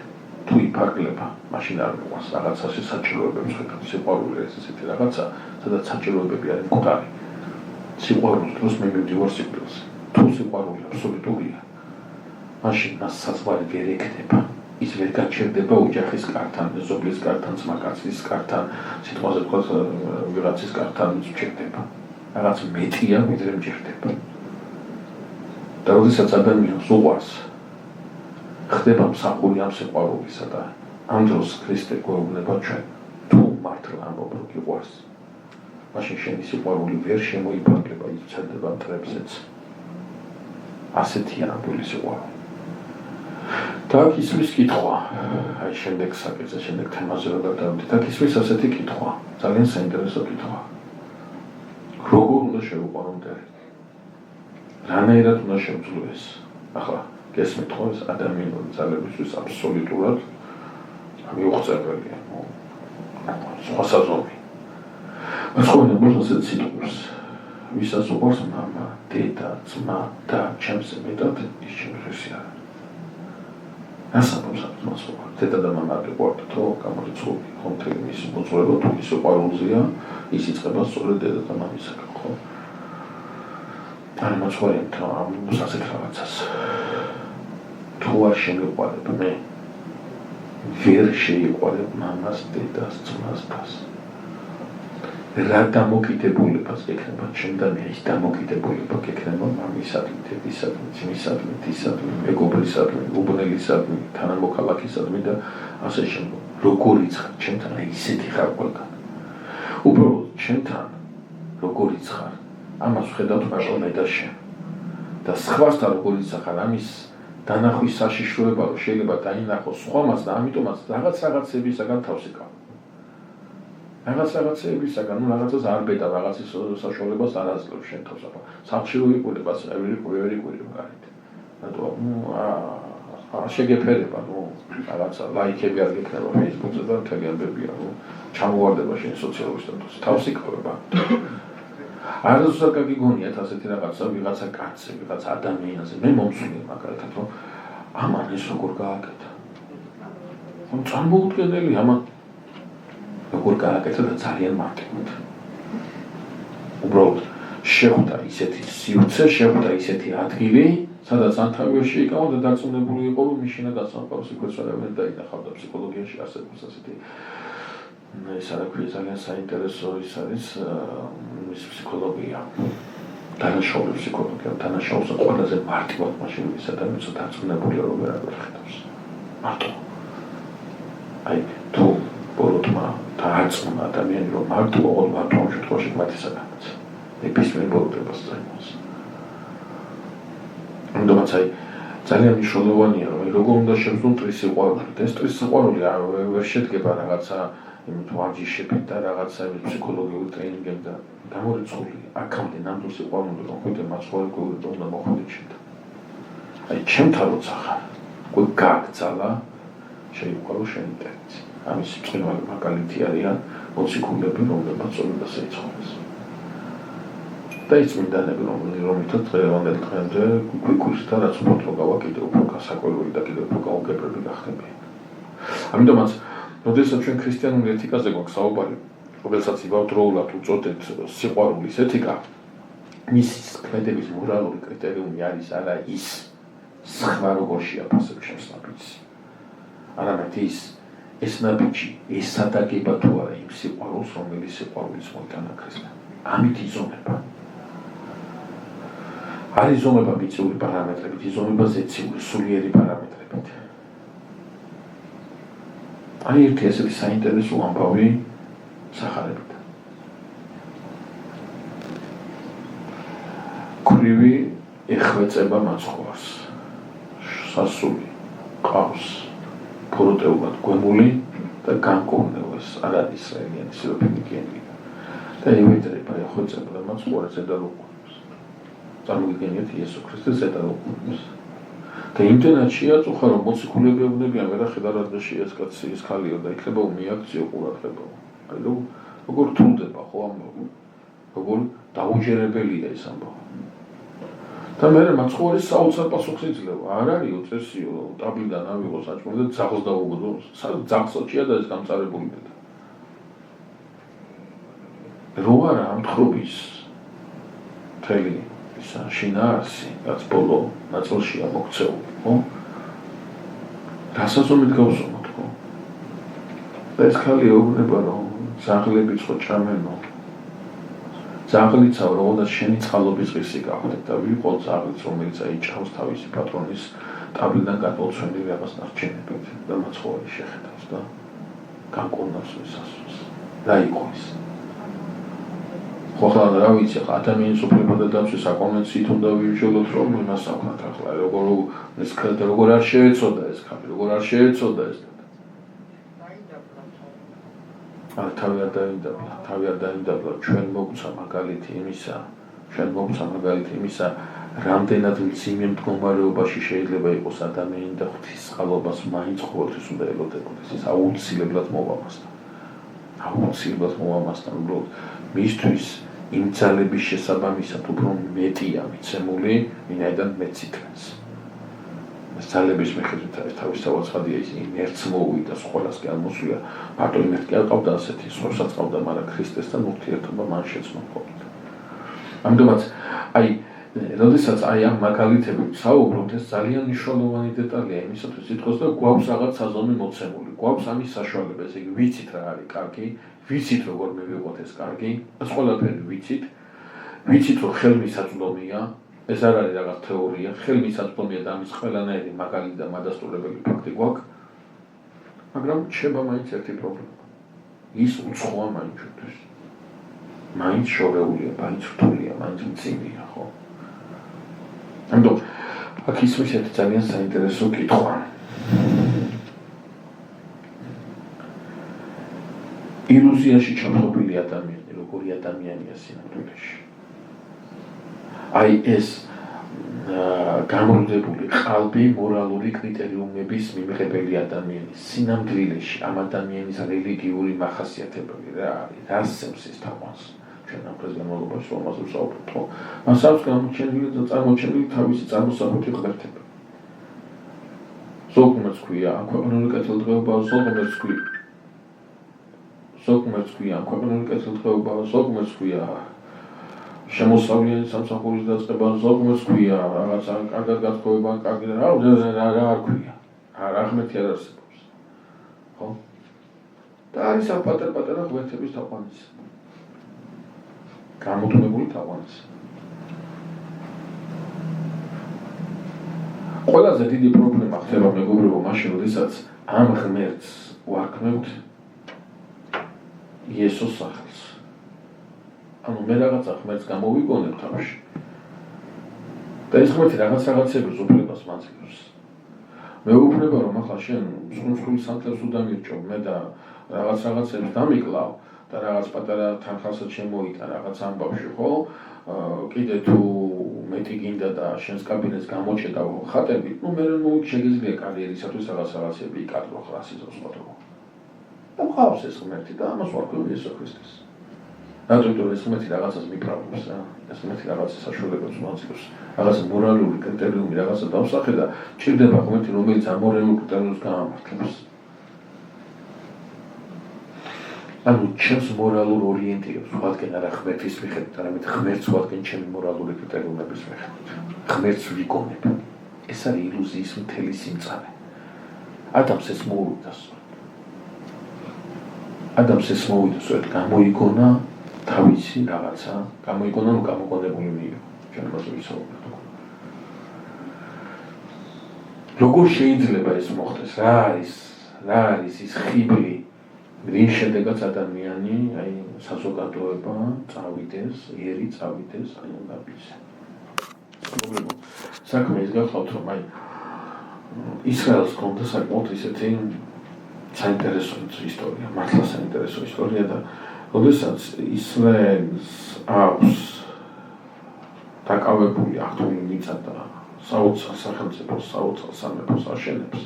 თუ იფარგლება, მაშინ არ მიყვარს, რაღაცაში საჭიროებებს ხედავ, სიყვარული ეს ესეთი რაღაცა, სადაც საჭიროებები არის მკვდარი. სიყვარულის დროს მე მივდივარ სიკვდილზე. თუ სიყვარული აბსოლუტურია, მაშინ მას საზღვარი ვერ ექნება. ის ვერ გაჩერდება ოჯახის კართან, ზოგის კართან, ძმაკაცის კართან, სიტყვაზე ვთქვათ, ვიღაცის კართან მჭირდება. რაღაც მეტია, ვიდრე მჭირდება. და როდესაც ადამიანს უყვარს, ხდება მსახური ამ სიყვარულისა და ამ დროს ქრისტე გვეუბნება ჩვენ, თუ მართლა ამბობ რომ გიყვარს, მაშინ შენი სიყვარული ვერ შემოიფარგლება, იცრდება მტრებზეც. ასეთი ამბული სიყვარული. და ისმის კითხვა, აი შემდეგ საკითხზე, შემდეგ თემაზე რა დავდივართ, და ისმის ასეთი კითხვა, ძალიან საინტერესო კითხვა. როგორ უნდა შევუყვარო მტერი? რანაირად უნდა შევძლო ეს? ახლა გესმით ხო ეს ადამიანური ძალებისთვის აბსოლუტურად მიუღწეველია. სხვა საზომი. მაცხოვარი მოსას სიტყვებს. ვისაც უყვარს მამა, დედა, ძმა და ჩემს მეტად ის ჩემს არ. ასაბობს მაცხოვარი. დედა და მამა გიყვარდათ, რომ გამორიცხული ხომ მთელი მისი მოძღვრება თუ ის უყვარულზეა, ის იწყება სწორედ დედა და მამისაგან, ხო? არა მაცხოვარი ამ ასეთ რაღაცას. თუ არ შემიყვარებ მე ვერ შეიყვარებ მამას, დედას, ძმას, დას. რა დამოკიდებულებას ექნება ჩემთან ის დამოკიდებულება ექნება მამისადმი, დედისადმი, ძმისადმი, დისადმი, მეგობრისადმი, უბნელისადმი, თანამოქალაქისადმი და ასე შემდეგ. როგორიც ხარ ჩემთან ისეთი ხარ ყველგან. უბრალოდ ჩემთან როგორიც ხარ ამას ვხედავთ მარტო მე და შენ. და სხვასთან როგორიც ხარ ამის დანახვის საშიშროება რომ შეიძლება დაინახოს სხვამაც და ამიტომაც რაღაცებისაგან თავს იკავ. რაღაცებისაგან რაღაცას არ ბედა რაღაცის საშუალებას არ აძლევ შენ თავს აბა. სახლში რო იყურება, ვერ იყურება გარეთ. რატომ შეგეფერება, რაღაცა ლაიქები არ გექნება Facebook-ზე და მთელი ამბებია, ჩამოვარდება შენი სოციალური სტატუსი. თავს იკავება. არასდროს არ გიგონიათ ასეთი რაღაცა ვიღაცა კაცზე, ვიღაცა ადამიანზე. მე მომსვლია მაგალითად რომ ამან ეს როგორ გააკეთა. წარმოუდგენელი ამან როგორ გააკეთა და ძალიან მარტივად. უბრალოდ შეხვდა ისეთი სივრცე, შეხვდა ისეთი ადგილი, სადაც ანთავიაში იკავა და დარწმუნებული იყო რომ მიშინა გასამყაროს სიკვდილსავენ დაინახავდა ფსიქოლოგიაში არსებობს ასეთი ეს არა ქვია ძალიან საინტერესო ის არის ის ფსიქოლოგია. დანაშაული ფსიქოლოგია, დანაშაულს ყველაზე მარტივად მაშინ ის ადამიანს დარწმუნებული რომ ვერ აღხედავს. მარტო. აი თუ ბოროტმა დაარწმუნა ადამიანი რომ მარტო ამ შემთხვევაში მათისაგანაც. ნებისმიერ ბოროტებას წაიმოს. ამიტომაც აი ძალიან მნიშვნელოვანია რომ როგორ უნდა შევძლო მტრის სიყვარული. ეს მტრის სიყვარული ვერ შედგება რაღაცა იმით ვარჯიშებით და რაღაცა ფსიქოლოგიური ტრენინგები და გამორიცხული აქამდე ნამდვილ სიყვარულზე რომ ხვიდე მასშტაბური უნდა მოხვიდეთ შენთან. აი ჩემთან როცა ხარ, გულ გაგძალა შეიყვარო შენი ტექსტი. ამის წინვალი მაგალითი არიან მოციქულები რომლებმაც წოდება შეიცვალეს. და ის წმინდანები რომლითაც დღევანდელ დღემდე გვიგვიხსნა რაც უფრო გავა კიდევ უფრო გასაკვირველი და კიდევ უფრო გაუგებრები გახდებიან. ამიტომაც როდესაც ჩვენ ქრისტიანული ეთიკაზე გვაქვს საუბარი, რომელსაც იმავდროულად უწოდეთ სიყვარულის ეთიკა, მისი ქმედების მორალური კრიტერიუმი არის არა ის სხვა როგორ შეაფასებ შენს ნაბიჯს. არამედ ეს ნაბიჯი, ეს სადაგება თუ არა იმ სიყვარულს, რომელიც სიყვარულის მოიტანა ქრისტე. ამით იზომება. არ იზომება მიწური პარამეტრებით, იზომება ზეციური, სულიერი პარამეტრებით. აი ერთი ესეთი საინტერესო ამბავი სახარებით. ქვრივი ეხვეწება მაცხოვარს. სასული ყავს ფოროტეულად გვემული და განკურნელს არ არის ისრაელიანი სიროფინიკიანი. და ევედრება ეხვეწება და მაცხოვარს ზედა ლოყუნებს. წარმოგიდგენიათ იესო ქრისტეს ზედა ლოყუნებს. და იმდენად შეაწუხა რომ მოციქულები ეუბნებიან ვერახედა რადგანში ეს კაცი ის ხალიო და იქნება მიაქციო ყურადღება. აი როგორ თუნდება ხო ამბავი. როგორ დაუჯერებელია ეს ამბავი. და მე მაცხოვრის საოცარ პასუხს იძლევა. არ არისო წესიო ტაბლიდან ავიღო საჭმელი და ძაღლს დაუგდო. ძაღლსოჩია და ეს გამწარებული და. რო არა ამ თხრობის მთელი შინაარსი, რაც ბოლო ნაწილშია მოქცეული, ხო? რასაზომით გავსვამოთ, ხო? და ეს ხალი ეუბნება, რომ ძაღლები ხო ჭამენო. ძაღლიცავ, რომელსაც შენი წყალობის ღირსი გახვდეთ და ვიყო ძაღლიც, რომელიც აიჭავს თავისი პატრონის ტაბლიდან გადმოცემული რაღაც ნარჩენებით და მაცხოვარი შეხედავს და განკურნავს ვისასწრებს. რა იყო ის? ხო ხლა რა ვიცი ხა ადამიანის უფლებათა დაცვის საკონვენციით უნდა ვიმსჯელოთ რომ იმას აქვთ ახლა როგორ არ შეეცოდა ეს ხალხი როგორ არ შეეცოდა ეს თავი არ დაინდაბლა ჩვენ მოგცა მაგალითი იმისა რამდენად მძიმე მდგომარეობაში შეიძლება იყოს ადამიანი და ღვთის წყალობას მაინც ყოველთვის უნდა ელოდებოდეს ის აუცილებლად მოვამასთან უბრალოდ მისთვის იმ ძალების შესაბამისად უფრო მეტია მიცემული ვინაიდან მეც ითქმის. ეს ძალების მიხედვით არის თავისთავად ხადია ისინი ერთს მოვიდა სხვას კი არ მოსვია მარტო იმით კი არ ყავდა ასეთი სხვასაც ყავდა მაგრამ ქრისტესთან ურთიერთობა მან შეცნო მხოლოდ. ამიტომაც აი როდესაც აი ამ მაგალითებით საუბრობთ, ეს ძალიან მნიშვნელოვანი დეტალია იმისათვის, ითქოს და გვაქვს რაღაც საზომი მოცემული, გვაქვს ამის საშუალება, ესე იგი ვიცით რა არის კარგი, ვიცით როგორ მივიღოთ ეს კარგი, ეს ყველაფერი ვიცით რომ ხელმისაწვდომია, ეს არ არის რაღაც თეორია, ხელმისაწვდომია და ამის ყველანაირი მაგალითი და მადასტურებელი ფაქტი გვაქვს, მაგრამ შეება მაინც ერთი პრობლემა. ის უცხოა მაინც ჩვენთვის. მაინც შორეულია, მაინც რთულია, მაინც მძიმეა, ხო? ამიტომ აქ ისმის ერთი ძალიან საინტერესო კითხვა. ილუზიაში ჩამოყრილი ადამიანი, როგორი ადამიანია სინამდვილეში? აი ეს გამორიდებული ყალბი მორალური კრიტერიუმების მიმღებელი ადამიანი სინამდვილეში ამ ადამიანის რელიგიური მახასიათებლები რა არის? რა სცემს ის თავს? ჩვენ ამ დღეს განმავლობაში რომელზეც ვსაუბრობთ, ხო? მას აქვს წარმოჩენილი თავისი წარმოსახვითი ღმერთება. ზოგმერც ქვია აქვეყნული კეთილდღეობა, ზოგმერც ქვია აქვეყნული კეთილდღეობა, ზოგმერც ქვია შემოსავლიანი სამსახურის დაწყება, ზოგმერც ქვია რაღაცა კარგად გათხოვება, კარგი რა არ ქვია. რა ღმერთი არ არსებობს. ხო? და არის ამ პატარ-პატარა ღმერთების თაყვანისა. გამუდმებული თაყვანისა. ყველაზე დიდი პრობლემა ხდება მეგობრებო მაშინ, როდესაც ამ ღმერთს ვარქმევთ იესოს სახელს. ანუ მე რაღაცა ღმერთს გამოვიგონებ თავში. და ეს ღმერთი რაღაცების უფლებას მაძლევს. მე ვუყურება რომ ახლა შენ სრულსრულ სამთელს უდამირჭო, მე და რაღაცებს დამიკლავ და რაღაც პატარა თანხასაც შემოიტან რაღაც ამბავში, ხო? კიდე თუ მეტი გინდა და შენს კაბინეტს გამოჭედა ხატები, მე შეგიძლია კარიერისათვის რაღაცები იკადრო ხასიზოს ხოთო. და მყავს ეს ღმერთი და ამას ვარქვევ იესო ქრისტეს. რატომ ეს ღმერთი რაღაცას მიკრავებს რა? ეს ღმერთი რაღაცას საშუალებებს მოაძლევს. რაღაცა მორალური კრიტერიუმი რაღაცა დავსახე და ჭირდება ღმერთი, რომელიც ამ მორალურ კრიტერიუმს გაამართლებს. ანუ ჩემს მორალურ ორიენტირებს ვადგენ არა ღმერთის მიხედვით, არამედ ღმერთს ვადგენ ჩემი მორალური კრიტერიუმების მიხედვით. ღმერთს ვიგონებ. ეს არის ილუზიის მთელი სიმწარე. ადამიანს ეს მოუვიდა. ადამიანს ეს მოუვიდა, სწორედ გამოიგონა თავისი რაღაცა, გამოიგონა რომ გამოგონებული მიიღო. ჩვენ მას ვისაუბრებთ. როგორ შეიძლება ეს მოხდეს? რა არის ის ხიბლი? რის შედეგაც ადამიანი, აი, საზოგადოება წავიდეს, ერი წავიდეს, აი, უნდა ის. საქმე ის გახლავთ, რომ აი ისრაელს ჰქონდა საკმაოდ ისეთი საინტერესო ისტორია, მართლა საინტერესო ისტორია და როდესაც ისრაელს აქვს დაკავებული აქტული მიწა და საოცარ სახელმწიფოს, საოცარ სამეფოს აშენებს.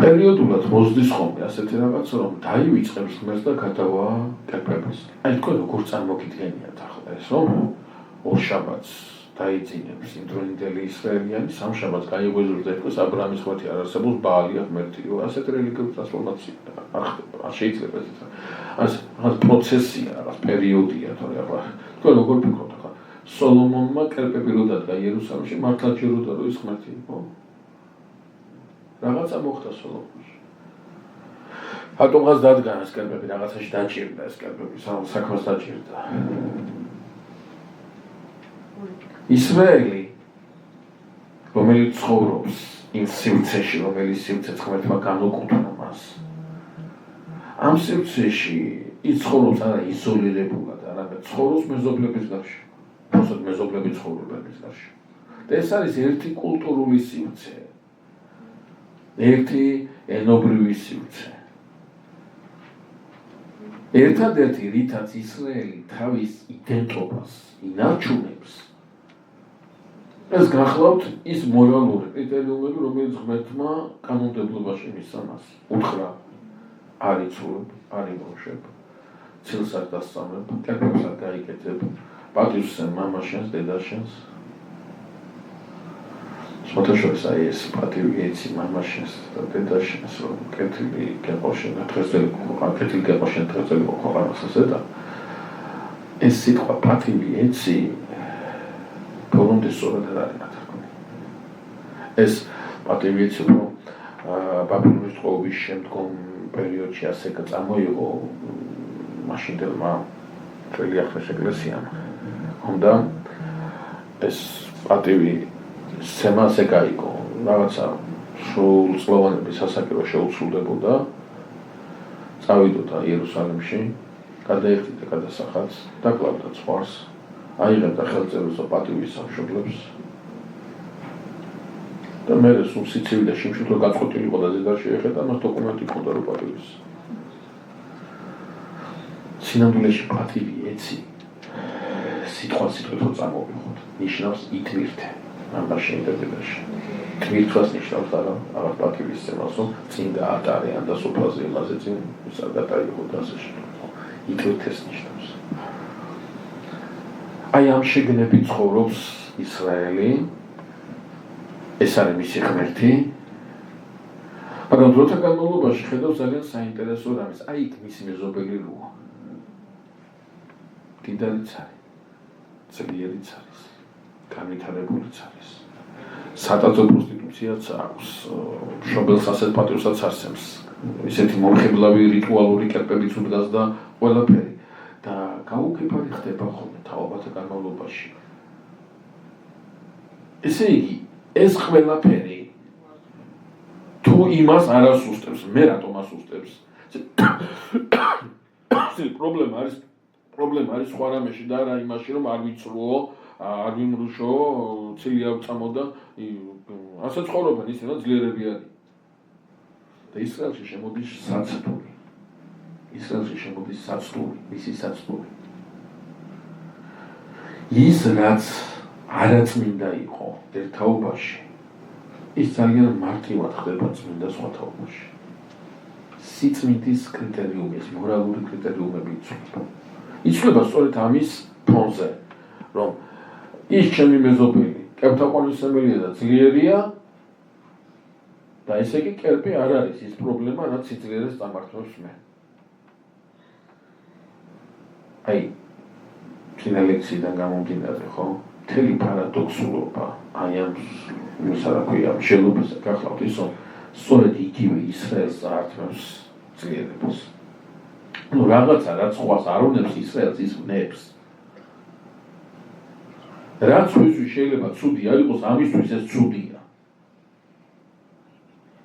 პერიოდულად მოსდის ხოლმე ასეთი რაღაც, რომ დაივიწყებს ღმერთს და გადავა კერპებს. აი თქვენ როგორ წარმოგიდგენიათ ახლა ეს, რომ ორ შაბათს დაიძინებს იმდროინდელი ისრაელიანი, სამ შაბათს გაიღვიძებს და ეთქვეს აბრაამის ღმერთი არ არსებობს, ბაალია ღმერთი. ასეთ რელიგიურ ტრანსფორმაცია არ ხდება, არ შეიძლება ესეც. რაღაც პროცესია, რაღაც პერიოდია, თორე ახლა თქვენ როგორ ფიქრობთ ახლა სოლომონმა კერპები რო დადგა იერუსალიმში, მართლა ჯეროდა რომ ის ღმერთი იყო? რაღაცა მოხდა სოლომონში. რატომღაც დადგა ეს კერპები, რაღაცაში დაჭირდა ეს კერპები, საქმეს დაჭირდა. ისრაელი, რომელიც ცხოვრობს იმ სივრცეში, რომელიც სივრცეც ღმერთმა განუკუთვნა მას. ამ სივრცეში ის ცხოვრობს არა იზოლირებულად, არამედ ცხოვრობს მეზობლების გარშემო. უბრალოდ მეზობლები ცხოვრობენ ის გარშემო. და ეს არის ერთი კულტურული სივრცე. ერთი ენობრივი სივრცე. ერთადერთი რითაც ისრაელი თავის იდენტობას ინარჩუნებს, ეს გახლავთ ის მორალური კრიტერიუმები, რომელიც ღმერთმა კანონმდებლობაში მისცა მას. უთხრა არ იცურებ, არ იმოშებ, ცილს არ დასწავლებ, კერპებს არ გაიკეთებ, პატივს მამაშენს, დედაშენს. სხვათაშორის აი ეს პატივი ეცი მამაშენს და დედაშენს, რომ კეთილი გეყოშენ დღესდღეობით, კეთილი გეყოშენ დღესდღეობით ქვეყანას ასე და ეს სიტყვა პატივი ეცი ბოლომდე სწორად არ არის მათქონი. ეს პატივი ეცი რომ ბაბილონის ტყვეობის შემდგომ პერიოდში ასე წამოიღო მაშინდელმა ძველი ახლის ეკლესიამ უნდა ეს პატივი სემასე გაიგო რაღაცა სრულწლოვანების სასაკირო შეუცვლდებოდა წავიდოდა იერუსალიმში გადაეღწია გადასახადს დაკლავდა ცხვარს აიღებდა ხელწერილსა პატივის სამშობლებს და მე სულ სიცივი და შიმშილო გაწყვეტილიყო და ზედარ შეეხედა მას დოკუმენტი ჰქონდა რომ პატივის სინამდვილეში პატივი ეცი სიტყვასიტყვით წამოვიღოთ ნიშნავს ითვირთე ამაში ინტერპრეტაციაში თვირთვას ნიშნავს აღარ პატივის ცემას რომ წინ გაატარიან და სოფლაზე იმაზე წინ გადაიღო და ასე შემდეგ ითვირთეს ნიშნავს აი ამ შეგნებით ცხოვრობს ისრაელი ეს არის მისი ღმერთი მაგრამ დროთა განმავლობაში ხედავს ძალიან საინტერესო რამეს აი იქ მისი მეზობელი როა დიდარიც არის ძლიერიც არის განვითარებულიც არის სატაძო პროსტიტუციაც აქვს მშობელს ასეთ პატივსაც არსებს ისეთი მომხიბლავი რიტუალური კერპებიც უდგას და ყველაფერი და გაუგებარი ხდება ხოლმე თაობათა განმავლობაში ესე იგი ეს ყველაფერი თუ იმას არ ასუსტებს მე რატომ ასუსტებს პრობლემა არის სხვა რამეში და არა იმაში რომ არ ვიცრუო არ ვიმრუშო ცილი ავწამო და ასე ცხოვრობენ ისინი რა ძლიერები არის და ისრაელში შემოდის საცდური ისრაელში შემოდის საცდური მისი საცდური ის რაც არაწმინდა იყო ერთაობაში ის ძალიან მარტივად ხდება წმინდა სხვა თაობაში სიწმინდის კრიტერიუმი ეს მორალური კრიტერიუმები იცვლება სწორედ ამის ფონზე რომ ის ჩემი მეზობელი კერპთაყვანისმცემელია და ძლიერია და ესე იგი კერპი არ არის ის პრობლემა რაც სიძლიერეს წამართვებს მე აი ფინალექსიდან გამომდინარე ხო მთელი პარადოქსულობა აი ამ რა ქვია მშენებლობაზე გახლავთ ის რომ სწორედ იგივე ისრაელს წაართმევს ძლიერებას ну რაღაცა რაც ხვას არ უნებს ისრაელს ის უნებს რაც ვისვი შეიძლება ცუდი არ იყოს ამისთვის ეს ცუდია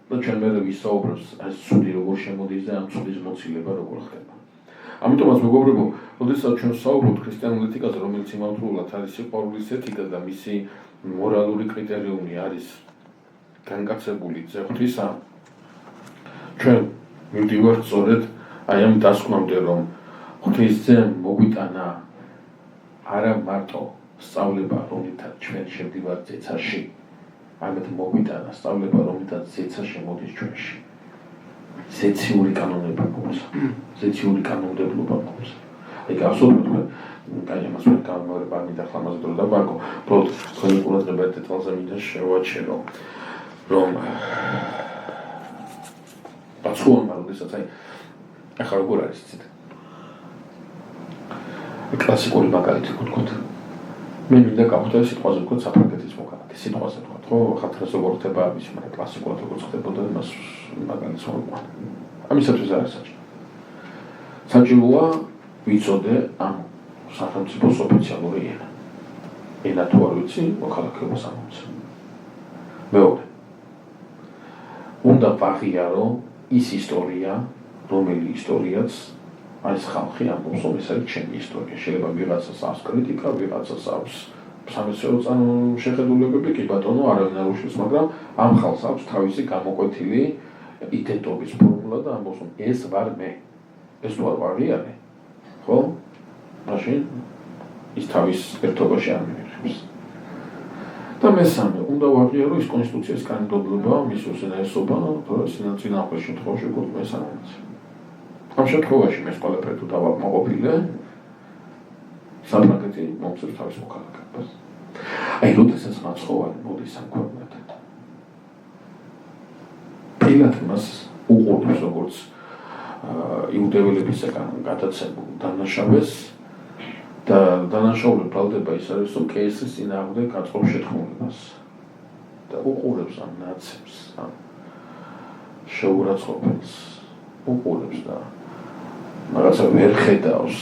და ჩვენ მე ვისაუბრებს ეს ცუდი როგორ შემოდის და ამ ცუდის მოცილება როგორ ხდება ამიტომაც მეგობრებო როდესაც ჩვენ ვსაუბრობთ ქრისტიანულ ეთიკაზე რომელიც იმავდროულად არის სიყვარულის ეთიკა და მისი მორალური კრიტერიუმი არის განკაცებული ძეღთვისა ჩვენ მივდივართ სწორედ აი ამ დასკვნამდე რომ ღვთისძემ მოგვიტანა არა მარტო სწავლება რომელთაც ჩვენ შევდივართ ზეცაში ამით მოგვიტანა სწავლება რომელთაც ზეცა შემოდის ჩვენში ზეციური კანონება გვაქვს ზეციური კანონმდებლობა გვაქვს აი გასულოთ აი ამას ვერ გამორება მინდა ხლამაზე დრო დავარგო უბრალოდ თქვენი ყურადღება ერთ დეტალზე მინდა შევაჩერო რომ პაცუონმა როდესაც აი ახლა როგორ არის იცით კლასიკური მაგალითი ვთქვათ მე მინდა გავხდე სიტყვაზე ვთქვათ საფრანგეთის მოქალაქე სიტყვაზე ვთქვათ ხო ხათრას როგორ ხდება ის მაგრამ კლასიკურად როგორ ხდებოდა იმას მაგალითს ვთქვათ ამისათვის არის საჭიროა ვიცოდე ამ სახელმწიფოს ოფიციალური ენა თუ არ ვიცი მოქალაქეობას ამომცემ მეორე უნდა ვაღიარო ის ისტორია რომელი ისტორიაც აი ეს ხალხი ამბობს რომ ეს არის ჩემი ისტორია შეიძლება ვიღაცას აქვს კრიტიკა ვიღაცას აქვს სამეცნიერო შეხედულებები კი ბატონო არავინ არ უშლის მაგრამ ამ ხალხს აქვს თავისი გამოკვეთილი იდენტობის ფორმულა და ამბობს რომ ეს ვარ მე ეს თუ არ ვაღიარე ხო მაშინ ის თავის ერთობაში არ მიიღებს და მესამე უნდა ვაღიარო ის კონსტიტუციის კანონმდებლობა მის უზენაესობა თორე სინამდვილეში შემთხვევაში უკვე მესამეც ამ შემთხვევაში მე ყველაფერი თუ დავაკმაყოფილე საფრანგეთი მომცემს თავის მოქალაქეობას აი როდესაც მაცხოვარი მოდის ამ ქვეყნად პირად მას უყურებს როგორც იუდეველებისგან გადაცემულ დანაშაულს და დანაშაული ბრალდება ის არის, რომ კეისრის წინააღმდეგ აწყობს შეთქმულებას და უყურებს ამ ნაცებს, ამ შეურაცხყოფელს უყურებს და რაღაცა ვერ ხედავს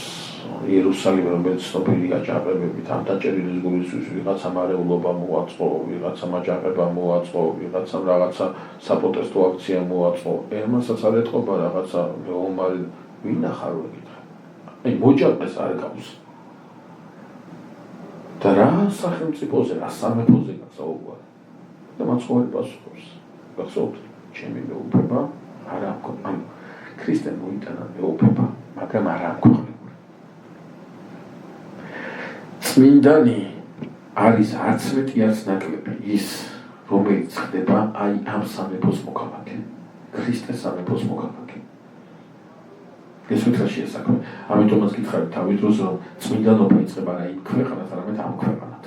იერუსალიმი, რომელიც ცნობილია აჯანყებებით, ამ დაჭერილი გულისთვის ვიღაცა მარეულობა მოაწყო, ვიღაცა აჯანყება მოაწყო, ვიღაცამ რაღაცა საპროტესტო აქცია მოაწყო. ემასაც არ ეთყობა რაღაცა მეომარი, ვინ ახარო ეკითხა. აი მოჯანყეს არ გავს. და რა სახელმწიფოზე, რა სამეფოზე გასაუბრა. და მაცხოვარი პასუხობს. გახსოვთ, ჩემი მეუფება არ ამქონა. ანუ ქრისტემ მოიტანა მეუფება, მაგრამ არ ამქონა. წმინდანი არის არც მეტი არც ნაკლები ის, რომელიც ხდება აი ამ სამეფოს მოქალაქე, ქრისტეს სამეფოს მოქალაქე. ეს უთხრაშია საქმე. ამიტომაც გითხარით თავის დროს, რომ წმინდანობა იწყება რა იმ ქვეყანად, არამედ ამ ქვეყანად.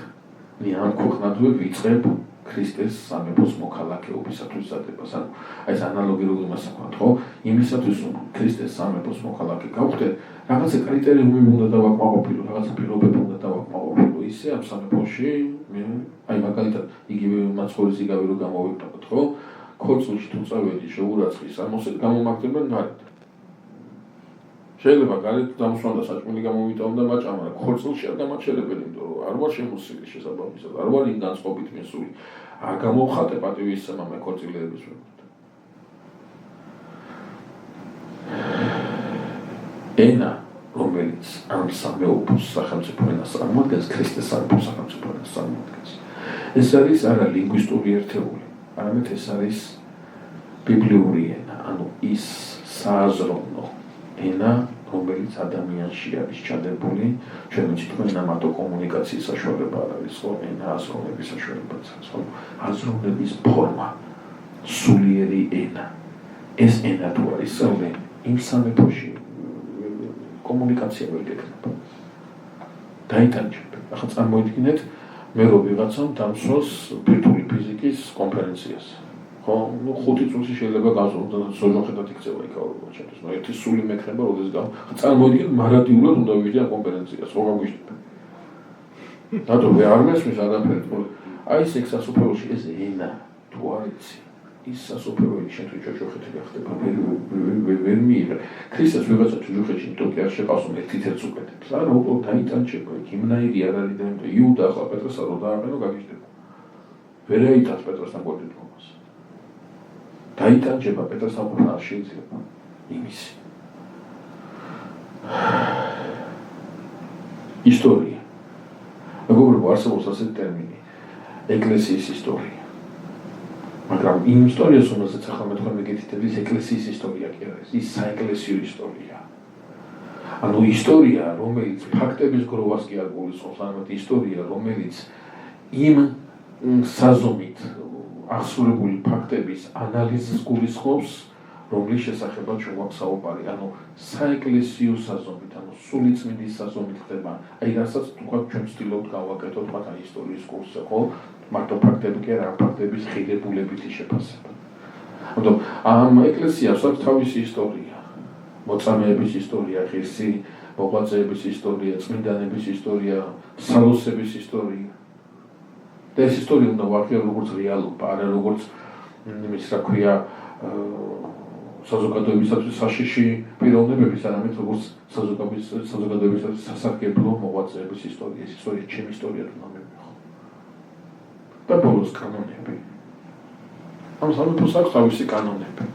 ამ ქვეყნადვე ვიწყებ ქრისტეს სამეფოს მოქალაქეობისათვის დადებას. ანუ აი ეს ანალოგი როგორ მასაკავთ, ხო? იმისათვის რომ ქრისტეს სამეფოს მოქალაქე გავხდეთ, რაღაცა კრიტერიუმი უნდა დავაკმაყოფილო, რაღაცა პირობები უნდა დავაკმაყოფილო. ისე ამ სამეფოში, აი მაგალითად, იგივე მაცხოვრის იგავი რო გამოვიყენოთ, ხო? ქორწილში თუ წავედი შეურაცხის, ამოსეთ გამომაგდებენ გარეთ. შეიძლება გარეთ დამსვან და საჭმელი გამომიტანო და მაჭამა, მაგრამ ქორწილში არ დამაჩერებელი, იმიტომ რომ არ ვარ შემოსილი შესაბამისად, არ ვარ იმ განწყობით მისული. არ გამოვხატე პატივისცემა მე ქორწილების მიმართ. ენა, რომელიც ამ სამეუფოს სახელმწიფო ენას წარმოადგენს, ქრისტეს სამეფოს სახელმწიფო ენას წარმოადგენს. ეს არის არა ლინგვისტური ერთეული, არამედ ეს არის ბიბლიური ენა, ანუ ის სააზროვნო ენა, რომელიც ადამიანში არის ჩადებული, ჩვენ ვიცით, რომ ენა მარტო კომუნიკაციის საშუალება არ არის, ხო, ენა აზროვნების საშუალებაც არის, ხო, აზროვნების ფორმა, სულიერი ენა. ეს ენა თუ არის სწავლე, იმ სამეფოში კომუნიკაცია ვერ გექნება. დაიტანჯებ. ახლა წარმოიდგინეთ, მე რო ვიღაცამ დამსვას ბირთვული ფიზიკის კონფერენციას. ხო, ну 5 წუთი შეიძლება გაზრდოს, სოჟოხედად იქცევა იქაურობა ჩემთვის. ნუ ერთი სული მექნება, როდესაც წარმოიდგინეთ, მარადიულად უნდა ვიჯდა კონფერენციას, ხო გავიჯდა. დადო მე არ მესმის არაფერი. აი ეს ექსასופეულში ეს ენა თუ არ იცი, ის სასופეული შენ თუ ჯოჯოხეთი გახდება, ვერ მიიღე. ქრისტეს ვიღაცა ჯოჯოხეთში იმიტომ კი არ შეყავს, რომ ერთით უკეთებს. არა, უყურე დაიტანჯება, გიმნაირი არ არის და იუდა ახლა პეტრესა რო დააყენო გაგიჯდება. ვერ აიტანს პეტრესთან გოჯდომას. დაიტანჯება პეტრესთან ყოფნა არ შეიძლება. იმისი. ისტორია. მეგობრებო, არსებობს ასეთი ტერმინი. ეკლესიის ისტორია. მაგრამ იმ ისტორიას, რომელსაც ახლა მე თქვენ მიგეთითებთ, ის ეკლესიის ისტორია კი არის, ის საეკლესიო ისტორია. ანუ ისტორია, რომელიც ფაქტების გროვას კი არ გულისხმობს, არამედ ისტორია, რომელიც იმ საზომით აღსრულებული ფაქტების ანალიზს გულისხმობს, რომლის შესახებაც ჩვენ გვაქვს საუბარი, ანუ საეკლესიო საზომით, ანუ სულიწმინდის საზომით ხდება. აი რასაც თქვა ჩვენ ვცდილობთ გავაკეთოთ მათ ისტორიის კურსზე, ხო? მარტო ფაქტები კი არა, ფაქტების ღირებულებითი შეფასება. ანუ ამ ეკლესიას აქვს თავისი ისტორია. მოწამეების ისტორია, ღირსი მოღვაწეების ისტორია, წმინდანების ისტორია, სალოსების ისტორია. და ეს ისტორია უნდა ვარქიო როგორც რეალობა, არა როგორც იმის რა ქვია საზოგადოებისათვის საშიში პიროვნებების, არამედ როგორც საზოგადოებისათვის სასარგებლო მოღვაწეების ისტორია. ეს ისტორია ჩემი ისტორია უნდა მივიღო. და ბოლოს კანონები. ამ სამეფოს აქვს თავისი კანონები.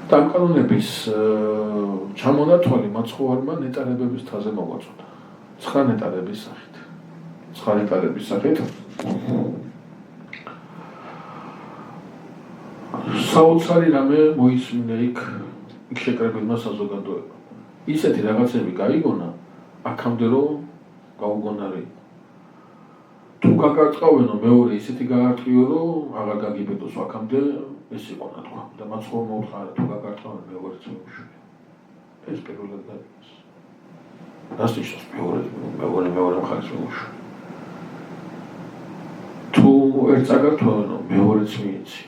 და ამ კანონების ჩამონათვალი მაცხოვარმა ნეტარებების თაზე მოგვაწოდა. 9 ნეტარების სახით. 9 ნეტარების სახით. საოცარი რამე მოისმინა იქ შეკრებილმა საზოგადოებამ. ისეთი რაღაცები გაიგონა, აქამდე რომ გაუგონარი. თუ გაგარწყავენო მეორე ისეთი გაარტყიო, რომ აღარ გაგიბედოს აქამდე ეს იყო თქვა. და მაცხოვარმა უთხრა, თუ გაგარწყავენ მეორეც მეუშვია. ეს პირველად გაიგოს. რას ნიშნავს მეორე მხარეს მეუშვია? თუ ერთ წაგართვენო მეორეც მიეცი.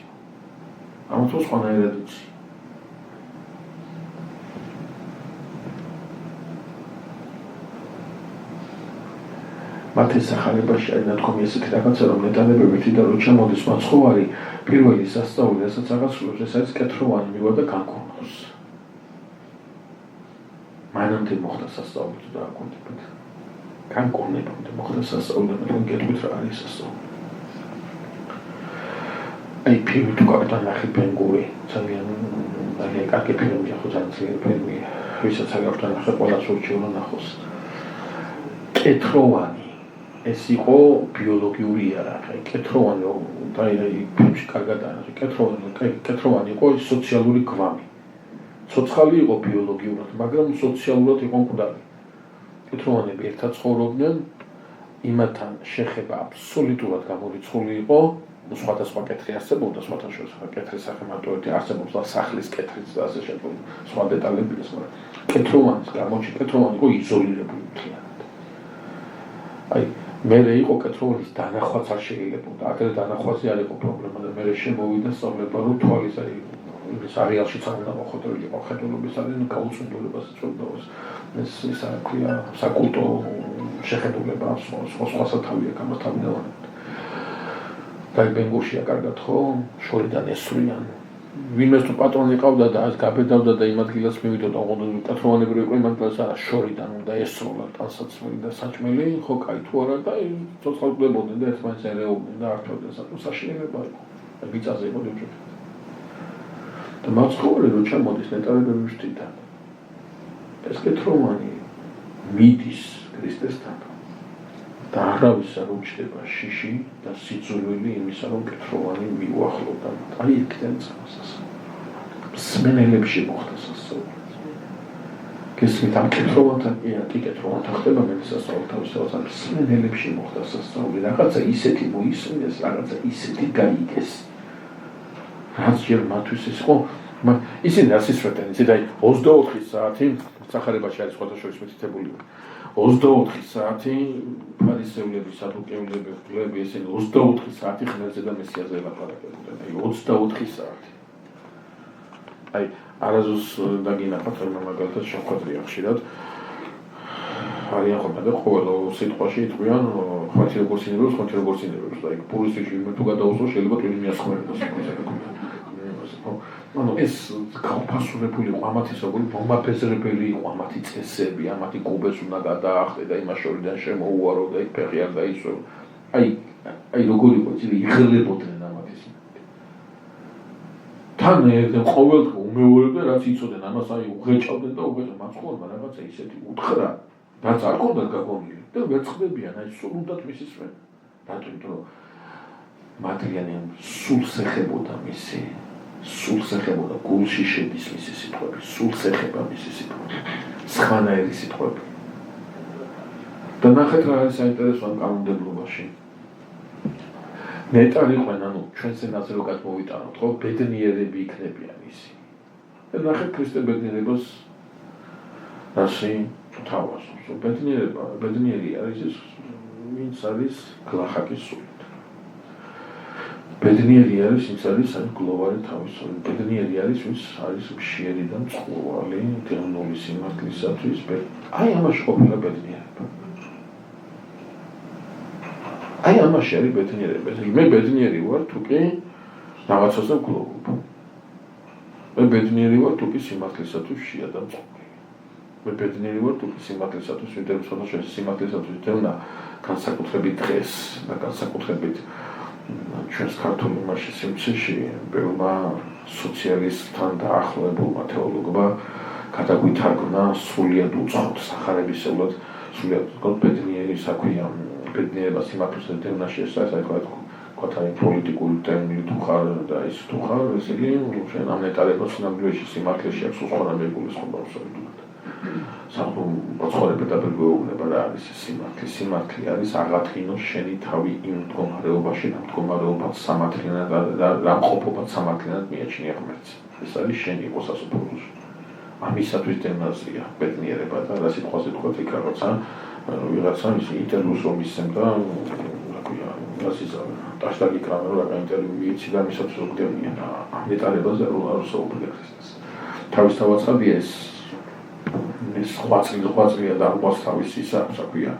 ამიტომ სხვანაირად იცი. მათ ეს სახარებაში არის ნათქვამი ესეთი რაღაცა, რომ ნეტარებები თვითონ რო ჩამოდის მაცხოვარი, პირველი სასწაული, რასაც აღასრულებს, ეს არის კეთროვანი მივა და განკურნოს. მანამდე მოხდა სასწაული თუ დააკვირდებით. განკურნებამდე მოხდა სასწაული და მე გეტყვით რა არის სასწაული. აი ფილმი თუ კაპიტანი ბენგური, ძალიან კარგი ფილმია, ხო ძალიან ფილმია. ვისაც არ აქვს ნახე, ყველას ურჩევნო ნახოს. კეთროვანი ეს იყო ბიოლოგიური იარაღი. კეთროვანი და ფილმში კარგად არის. კეთროვანი იყო სოციალური გვამი. ცოცხალი იყო ბიოლოგიურად, მაგრამ სოციალურად იყო მკვდარი. კეთროვანები ერთად ცხოვრობდნენ, იმათთან შეხება აბსოლუტურად გამორიცხული იყო. სხვადასხვა კეთრი არსებობდა, სხვათა შორის კეთრის სახე მარტივად არსებობს და სახლის კეთრიც და ასე შემდგომ სხვა დეტალები ის, მაგრამ კეთროვანის გამოჩი კეთროვანი იყო იზოლირებული მთლიანად. აი, მე იყო კეთროვანის დანახვაც არ შეიძლებოდა, აქ დანახვაზე არ იყო პრობლემა და მე შემოვიდა სწავლება, რომ თვალის აი ის არეალშიც არ უნდა მოხდარიყო ხედულობის არის გაუცნობლებას იწვევდოს. ეს ისა ქვია საკულტო შეხედულება სხვა სათავეა გამართავინავად. გაიბენგურშია კარგად ხო? შორიდან ესვრიან. ვინმეს თუ პატრონი ყავდა და ეს გაბედავდა და იმ ადგილას მივიდა და ოღონდ კეთროვანები იყო იმ ადგილას არა შორიდან უნდა ესროლა ტანსაცმელი და საჭმელი, ხო კაი თუ არა და ცოცხალდებოდნენ და ერთმანეთს ერეოდნენ და არჩევდნენ საშინელება იყო. ბიწაზე იყო ჯოჯო. და მაცხოვარი რო ჩამოდის ნეტარებების შთიდან. ეს კეთროვანი მიდის ქრისტესთან. და არავის არ უჩდება შიში და სიძულვილი იმისა, რომ კეთროვანი მიუახლოვდა. აი იქიდან წამოსას. მსმენელებში მოხდა სასწაული. გესმით ამ კეთროვანთან, კეთროვანთან ხდება მე სასწაული თავისთავად მსმენელებში მოხდა სასწაული. რაღაცა ისეთი მოისმინეს, რაღაცა ისეთი გაიგეს. რაც ჯერ მათთვის ის იყო, ისინი რას ისვერდნენ, ისე და 24 საათი სახარებაში არის სხვათა შორის მითითებული. 24 საათი ფარისევლები, სადუკევლები, ესენი 24 საათი ღმერთზე და მესიაზე ელაპარაკებდნენ. აი 24 საათი. აი არაზოს დაგინახავთ, რომ მაგალითად შეხვედრია ხშირად. არიან ხოლმე და ყოველ სიტყვაში იტყვიან ხმათი როგორც ინერვებს, ხმათი როგორც ინერვებს. და იქ პურისტში მე თუ გადაუსვო შეიძლება ტვინი მიასხმერდეს. ანუ ეს გაუფასურებული იყო ამათი როგორი მომაფეზრებელი იყო ამათი წესები, ამათი კუბეს უნდა გადაახდე და იმას შორიდან შემოუარო და იქ ფეხი არ დაისვევ. აი როგორი იყო ძილი იღლებოდნენ ამათი სიმართლე. თან ერთად ყოველდღე უმეორებდნენ რაც იცოდნენ, ამას აი უღეჭავდნენ და უღეჭავდნენ მაცხოვარმა რაღაცა ისეთი უთხრა, რაც არ ქონდათ გაგონილი და ვერცხდებიან, აი სულ უნდათ მისის მე. რატომ რომ მადრიანემ სულს ეხებოდა მისი სულს ეხებოდა გულში შედის მისი სიტყვები, სულს ეხება მისი სიტყვები, სხვანაირი სიტყვები. და ნახეთ რა არის საინტერესო ამ კანონმდებლობაში. ნეტარიყვენ, ანუ ჩვენს ენაზე რო გადმოვიტანოთ, ხო, ბედნიერები იქნებიან ისი. და ნახეთ ქრისტე ბედნიერებას რაში თავაზობს. ბედნიერი არის ის, ვინც არის გლახაკის სული. ბედნიერი არის ის არის გლოვარი თავისუფლება. ბედნიერი არის ვინც არის მშიერი და მწყურვალი დევნული სიმართლისათვის. აი ამაში ყოფილა ბედნიერება. აი ამაში არის ბედნიერება. მე ბედნიერი ვარ თუ კი რაღაცაზე გლოვობ. მე ბედნიერი ვარ თუ კი სიმართლისათვის მშია და მწყურვალი. მე ბედნიერი ვარ თუ კი სიმართლისათვის ვიდრე სხვადასხვა სიმართლისათვის დევნა განსაკუთრებით დღეს და განსაკუთრებით ჩვენს ქართულ იმაში სიმციში ბევრმა სოციალისტთან დაახლოებულმა თეოლოგმა გადაგვითარგმნა სრულიად უცხოთ სახარებისეულად სრულიად უცხოთ ბედნიერი საქმეა ბედნიერება სიმართლისა და დევნაში ეს არის აი პოლიტიკური ტერმინი თუ ხარ და ის თუ ხარ ესე იგი ჩვენ ამ ნეტარებას სინამდვილეში სიმართლეში აქვს უცხონა მეგულისხმობა უსწორებლად საერთოდ ცხოვრება დაბრუნება რა არის სიმართლე არის აღადგინოს შენი თავი იმ მდგომარეობაში რა მდგომარეობაც სამართლიანად და რა მყოფობაც სამართლიანად მიაჩნია ღმერთს ეს არის შენი იყო სასופროზე ამისათვის დემაზია ბედნიერება და რა სიტყვაზე თქვა იქ ვიღაცა ის ინტერვიუს რომ ისმდა ტაშტაგი კრამერო რა ინტერვიუ მიეცი და მისათვის რომ გდევნია ამ ნეტარებაზე არ საუბრია ქრისტეს თავისთავად ხაბია ეს ხვაწლია და არგვას თავის ისა საქვია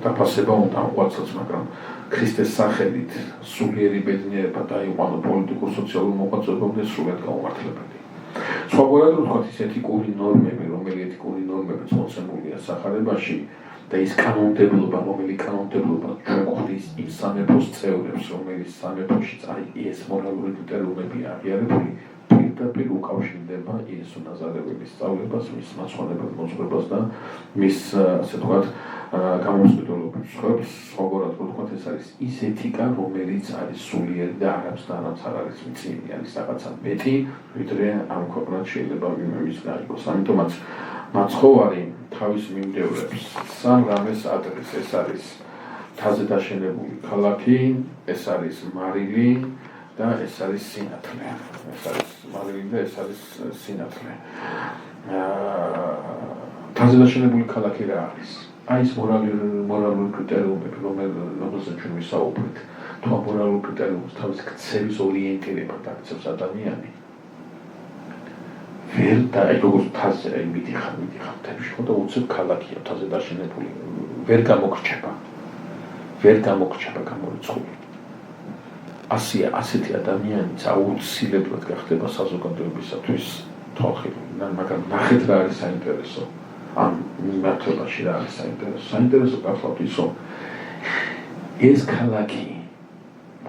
დაფასება უნდა მოყვაცხოს, მაგრამ ქრისტეს სახელით სულიერი ბედნიერება დაიყვანო პოლიტიკურ სოციალურ მოღვაწეობამდე სრულად გაუმართლებელი. სხვაგვარად რო ვთქვათ, ის ეთიკური ნორმები, რომელი ეთიკური ნორმებიც მოცემულია სახარებაში და ის კანონმდებლობა, რომელი კანონმდებლობა ჩვენ გვხდის იმ სამეფოს წევრებს, რომელიც სამეფოშიც ეს მორალური კრიტერიუმები აღიარებული, პირდაპირ უკავშირდება იესო ნაზარეველის სწავლებას, მის მაცხვანებელ მოძღვრებას და მის, ასე ვთქვათ, გამომწვიდველობის სხვაგვარად რო ვთქვათ, ეს არის ის ეთიკა, რომელიც არის სულიერი და არამც არ არის მწინი, არის რაღაცა მეტი, ვიდრე ამ ქვეყნად შეიძლება ვინმე გაიგოს. ამიტომაც მაცხოვარი თავის მიმდევრებს სამ რამეს ადრეს, ეს არის მთაზე დაშენებული ქალაქი, ეს არის მარილი და ეს არის სინათლე. ეს არის მარილი და ეს არის სინათლე. მთაზე დაშენებული ქალაქი რა არის? აი ეს მორალური კრიტერიუმები, რომელზეც ჩვენ ვისაუბრეთ, თუ ამ მორალურ კრიტერიუმს თავის ქცევის ორიენტირებად აქცევს ადამიანი, ვერ და აი როგორც მთაზე მიდიხარ მთებში, ხო და უცებ ქალაქია მთაზე დაშენებული, ვერ გამოგრჩება გამორიცხული. ასეთი ადამიანიც აუცილებლად გახდება საზოგადოებისათვის თვალხილი, მაგრამ ნახეთ რა არის საინტერესო. ამ მიმართებაში რა არის საინტერესო გახლავთ ის, რომ ეს ქალაქი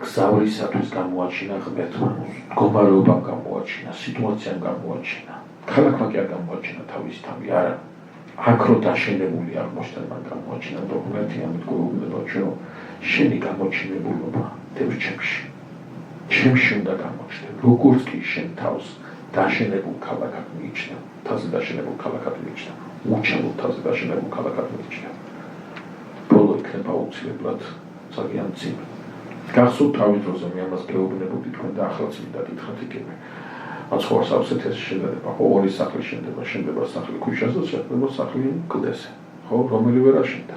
გზავრისათვის გამოაჩინა ღმერთმა, მდგომარეობამ გამოაჩინა, სიტუაციამ გამოაჩინა. ქალაქმა კი არ გამოაჩინა თავი, არა. აქ რო დაშენებული აღმოჩნდა, მან გამოაჩინა და ღმერთი ამით გვეუბნება ჩვენ, რომ შენი გამოჩინებულობა ჩემში უნდა გამოჩნდეს. როგორც კი შენ თავს დაშენებულ ქალაქად მიიჩნევ, მთაზე დაშენებულ ქალაქად მიიჩნევ. უჩვენო თაზე დაშენებულ ქალაქად მიიჩნევ. ბოლო იქნება აუცილებლად ძალიან მძიმე. გახსოვთ თავის დროზე მე ამას გეუბნებოდი თქვენ და ახლა წმინდა კითხავთ იგივე. მაცხოვარს აქვს ეს შედარება, ხო, ორი სახლი შენდება სახლი ქვიშაზე, შენდება სახლი კლდეზე. ხო, რომელი ვერ აშენდა.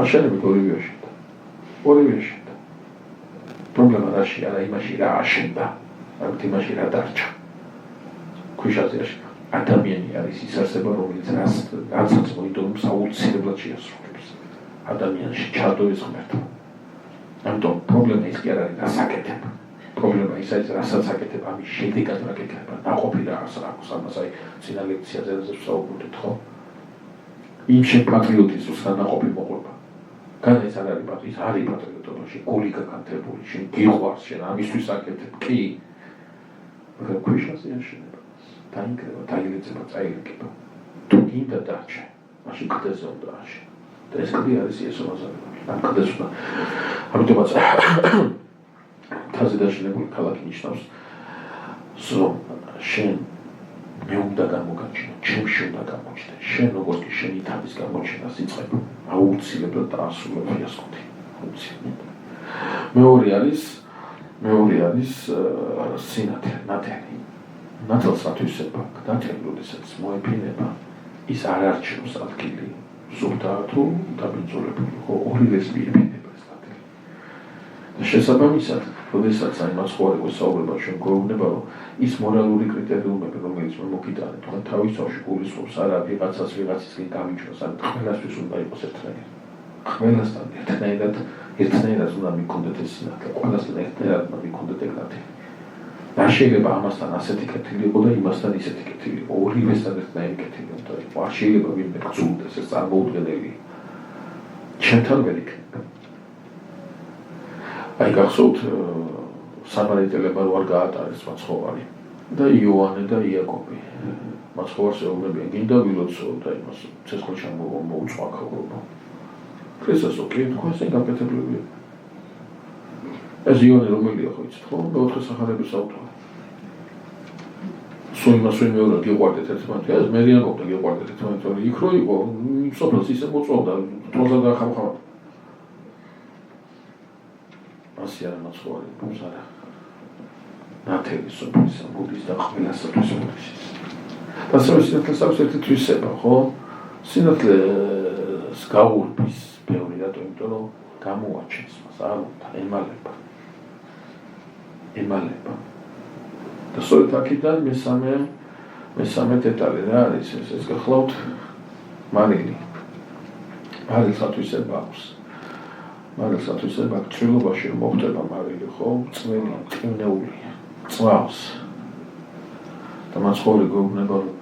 აშენებით ორივე აშენდა. პრობლემა რაში არა იმაში რა აშენდა, არამედ იმაში რა დარჩა. ქვიშაზე აშენდა. ადამიანი არის ის არსება, რომელიც რასაც მოიტოვებს აუცილებლად შეასრულებს. ადამიანში ჩადო ეს ღმერთი. ამიტომ პრობლემა ის კი არ არის რას აკეთებ. პრობლემა ის არის რასაც აკეთებ, ამის შედეგად რა გეკეთება. ნაყოფი რა აქვს ამას, აი წინა ლექციაზე ვსაუბრობთ, ხო? იმ შენ პატრიოტიზმს რა ნაყოფი მოყვება. განა ეს არ არის პატრიოტიზმი, არის პატრიოტობა, შენ გული გაკეთებული, შენ გიყვარს, შენ ამისთვის აკეთებ, კი. მაგრამ ქვიშაზე აშენებ. დაინგრევა, დაილეცება, წაილეკება. თუ გინდა დარჩე, მაშინ კლდეზე უნდა აშენო. და ეს კლდი არის იესო ნაზარელი. ამ კლდეს უნდა. ამიტომაც მთაზე დაშენებული ქალაქი ნიშნავს, რომ შენ მე უნდა გამოგაჩინო, ჩემში უნდა გამოჩნდე. შენ როგორც კი შენი თავის გამოჩენას იწყებ, აუცილებლად დაასრულებ ფიასკოთი. აუცილებლად. მეორე არის სინათლე, ნათელი. ნათელს ათვისება, ნათელი როდესაც მოეფინება, ის არ არჩევს ადგილი, ზუსტად თუ დაბინძურებული, ხო, ორივეს მიეფინება ეს ნათელი. და შესაბამისად, როდესაც აი მაცხოვარი გვესაუბრება, ჩვენ გვეუბნება, რომ ის მორალური კრიტერიუმები, რომელიც მე მოგიტანე, თქვენ თავის თავში გულისხმობს, არა ვიღაცისგან გამიჩნოს, ან ყველასთვის უნდა იყოს ერთნაირი. ყველასთან ერთნაირად უნდა მიქონდეთ ეს სინათლე, ყველასთან ერთნაირად უნდა მიქონდეთ ეგ ნათელი. და შეიძლება ამასთან ასეთი კეთილი იყო და იმასთან ისეთი კეთილი იყო. ორივესთან ერთნაირი კეთილი უნდა იყო. არ შეიძლება ვინმე გწულდეს, ეს წარმოუდგენელია. ჩემთან ვერ იქნება. აი გახსოვთ სამარიტელებმა რო არ გაატარეს მაცხოვარი და იოანე და იაკობი. მაცხოვარს ეუბნებიან, გინდა ვილოცო და იმას ცეცხლში მოუწვა ქაურობა. ქრისტესო კი თქვა ეს გაკეთებლებია. ეს იონი რომელია ხო იცით ხო? მეოთხე სახარების ავტორი. სულ მეორე გიყვარდეთ ერთმანეთს, ეს მერიან მოგდა გიყვარდეთ ერთმანეთს, რომ იქ რო იყო, სოფელს ისე მოწვავდა, თვალზე გაახამხამდა. ასე არა მაცხოვარი ბუზარა. ნათელი სოფლის ბუდის და ყველასათვის ბუდის. და სინათლეს აქვს ერთი თვისება, ხო? სინათლეს გაურბის ბევრი რატო, იმიტომ რომ გამოაჩენს მას, არ უნდა ემალება. და სწორედ აქედან მესამე დეტალი რა არის ეს გახლავთ მარილი. მარილსათვისება აქვს. მარილსათვისება ჭრილობაში მოხდება მარილი, ხო? წველი, ტკივნეული, წვავს. და მაცხოვრი გვეუბნება, რომ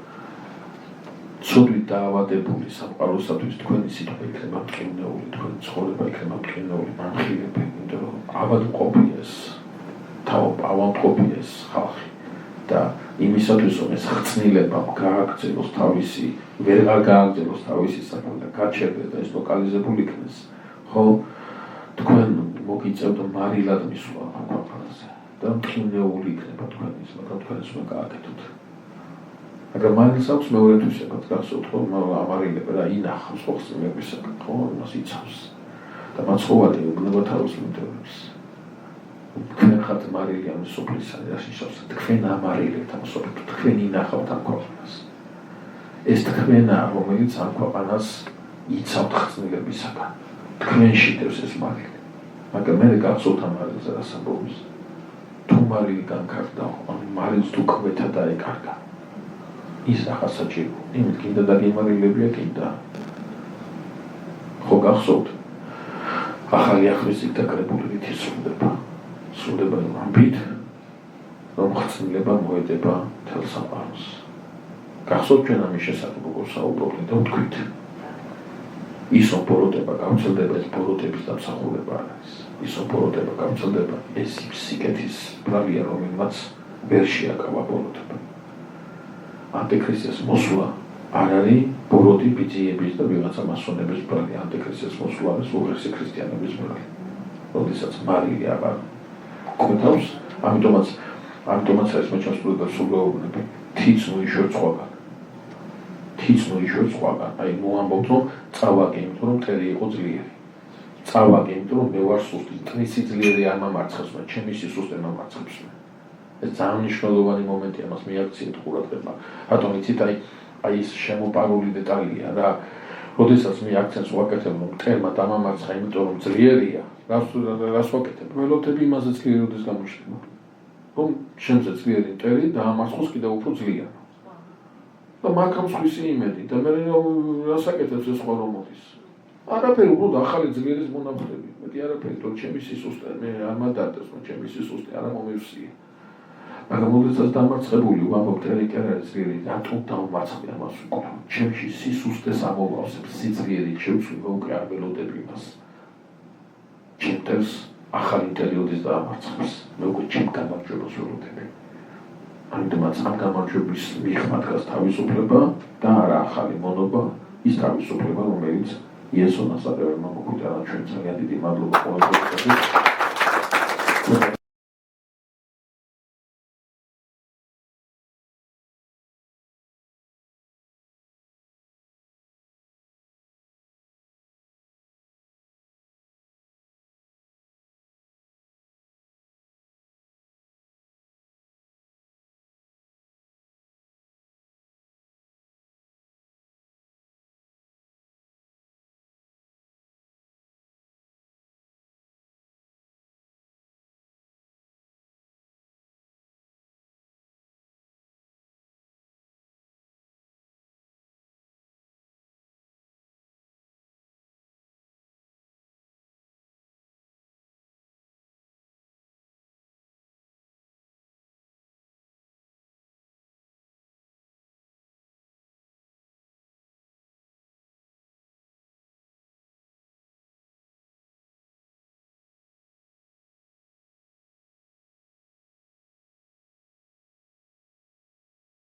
ცოდვით დაავადებული სამყაროსათვის თქვენი სიტყვა იქნება მტკივნეული, თქვენი ცხოვრება იქნება მტკივნეული, მანხილები, იმიტომ რომ ავადმყოფიეს, ავადმყოფიეს ხალხი და იმისათვის რომ ეს ხწნილება გააგრძელოს თავისი, ვეღარ გააგრძელოს თავისი საქმე და გაჩერდეს და ეს ლოკალიზებული იქნეს, ხო? თქვენ მოგიწევთ მარილად მისვლა ამ ქვეყანაზე და მტკივნეული იქნება თქვენი ის, მაგრამ თქვენ ეს უნდა გააკეთოთ. მაგრამ მარილს აქვს მეორე თვისებად გახსოვთ, რომ ამარილები რა ინახავს ხო ხსნილებისაგან, ხო? იმას იცავს და მაცხოვარი ეუბნება თავის მიმდევრებს. თქვენ ხართ მარილი ამ სოფლისა და შიშავს თქვენ ამარილებთ ამ სოფლს, თქვენ ინახავთ ამ ქვეყანას. ეს თქვენა, რომელიც ამ ქვეყანას იცავთ ხსნილებისაგან. თქვენში დევს ეს მარილი. მაგრამ მე გახსოვთ ამ მარილზე რას ამბობს. თუ მარილი განკარგდა, ან მარილს თუ კვეთა დაეკარგა. ის ახალ საჭირო. იმით კიდე დაგემარილებია კიდე. ხო გახსოვთ? ახალი ახლის დაკრებული რითი სრულდება. სრულდება ამბით, რომ ხსნილება მოედება მთელ სამყაროს. გახსოვთ ჩვენ ამის შესახებ როგორ საუბრობთ და ვთქვით. ის ოპოროტება გავრცელდება, ეს ბოროტების დამსახურება არის. ის ოპოროტება გავრცელდება, ეს სიკეთის ბრალია, რომელმაც ვერ შეაკავა ბოროტება. ანტიქრისტეს მოსვლა არ არის ბოროტი ბიძიების და ვიღაცა მასონების ბრალი. ანტიქრისტეს მოსვლა არის უღირსი ქრისტიანების ბრალი. როდესაც მარილი აღარ კვეთავს, ამიტომაც არის მეჩასწული და სულეობნები. თიც მოიშვერთ სხვაგან. აი მოამბობთ, რომ წავაგე, იმიტომ რომ მტერი იყო ძლიერი. წავაგე, იმიტომ რომ მე ვარ სუსტი. მტრის ძლიერი არ მომარცხებს მე, ჩემი სისუსტე მომარცხებს მე. ეს ძალიან მნიშვნელოვანი მომენტია, მას მიაქციეთ ყურადღება. რატომ იცით, აი ის შემოპარული დეტალია რა. როდესაც მე აქცენტს ვაკეთებ, რომ მტერმა დამამარცხა, იმიტომ რომ ძლიერია, რას ვაკეთებ? ველოდები იმაზე ძლიერობის გამოჩნდება. რომ შენზე ძლიერი მტერი დაამარცხოს კიდევ უფრო ძლიერად. და მაგამს ხისი იმედი და მე რას აკეთებს ეს სხვა რომ მოდის. არაფერი, უბრალოდ ახალი ძლიერის მონაკვეთები. მეტი არაფერი, თორე ჩემი სისუსტე, მე არ მადარდეს, რომ ჩემი სისუსტე არა მომივსია. მაგრამ როდესაც დამარცხებული ვამბობთ ელიკერარის ძლიერი, რატომ დავმარცხე ამას უკვე? ჩემში სისუსტეს ამოვავსებს, სიძლიერით შევცვლი და უკვე არ ველოდებ იმას. ჩემთვის ახალი პერიოდის დაამარცხებს. მე უკვე ჩემ გამარჯვებას ველოდები. ამიტომაც ამ გამარჯვების მიღმა დგას თავისუფლება და არა ახალი მონობა, ის თავისუფლება, რომელიც იესო ნაზარეელმა მოგვიტანა. ჩვენ ძალიან დიდი მადლობა ყველასთვის.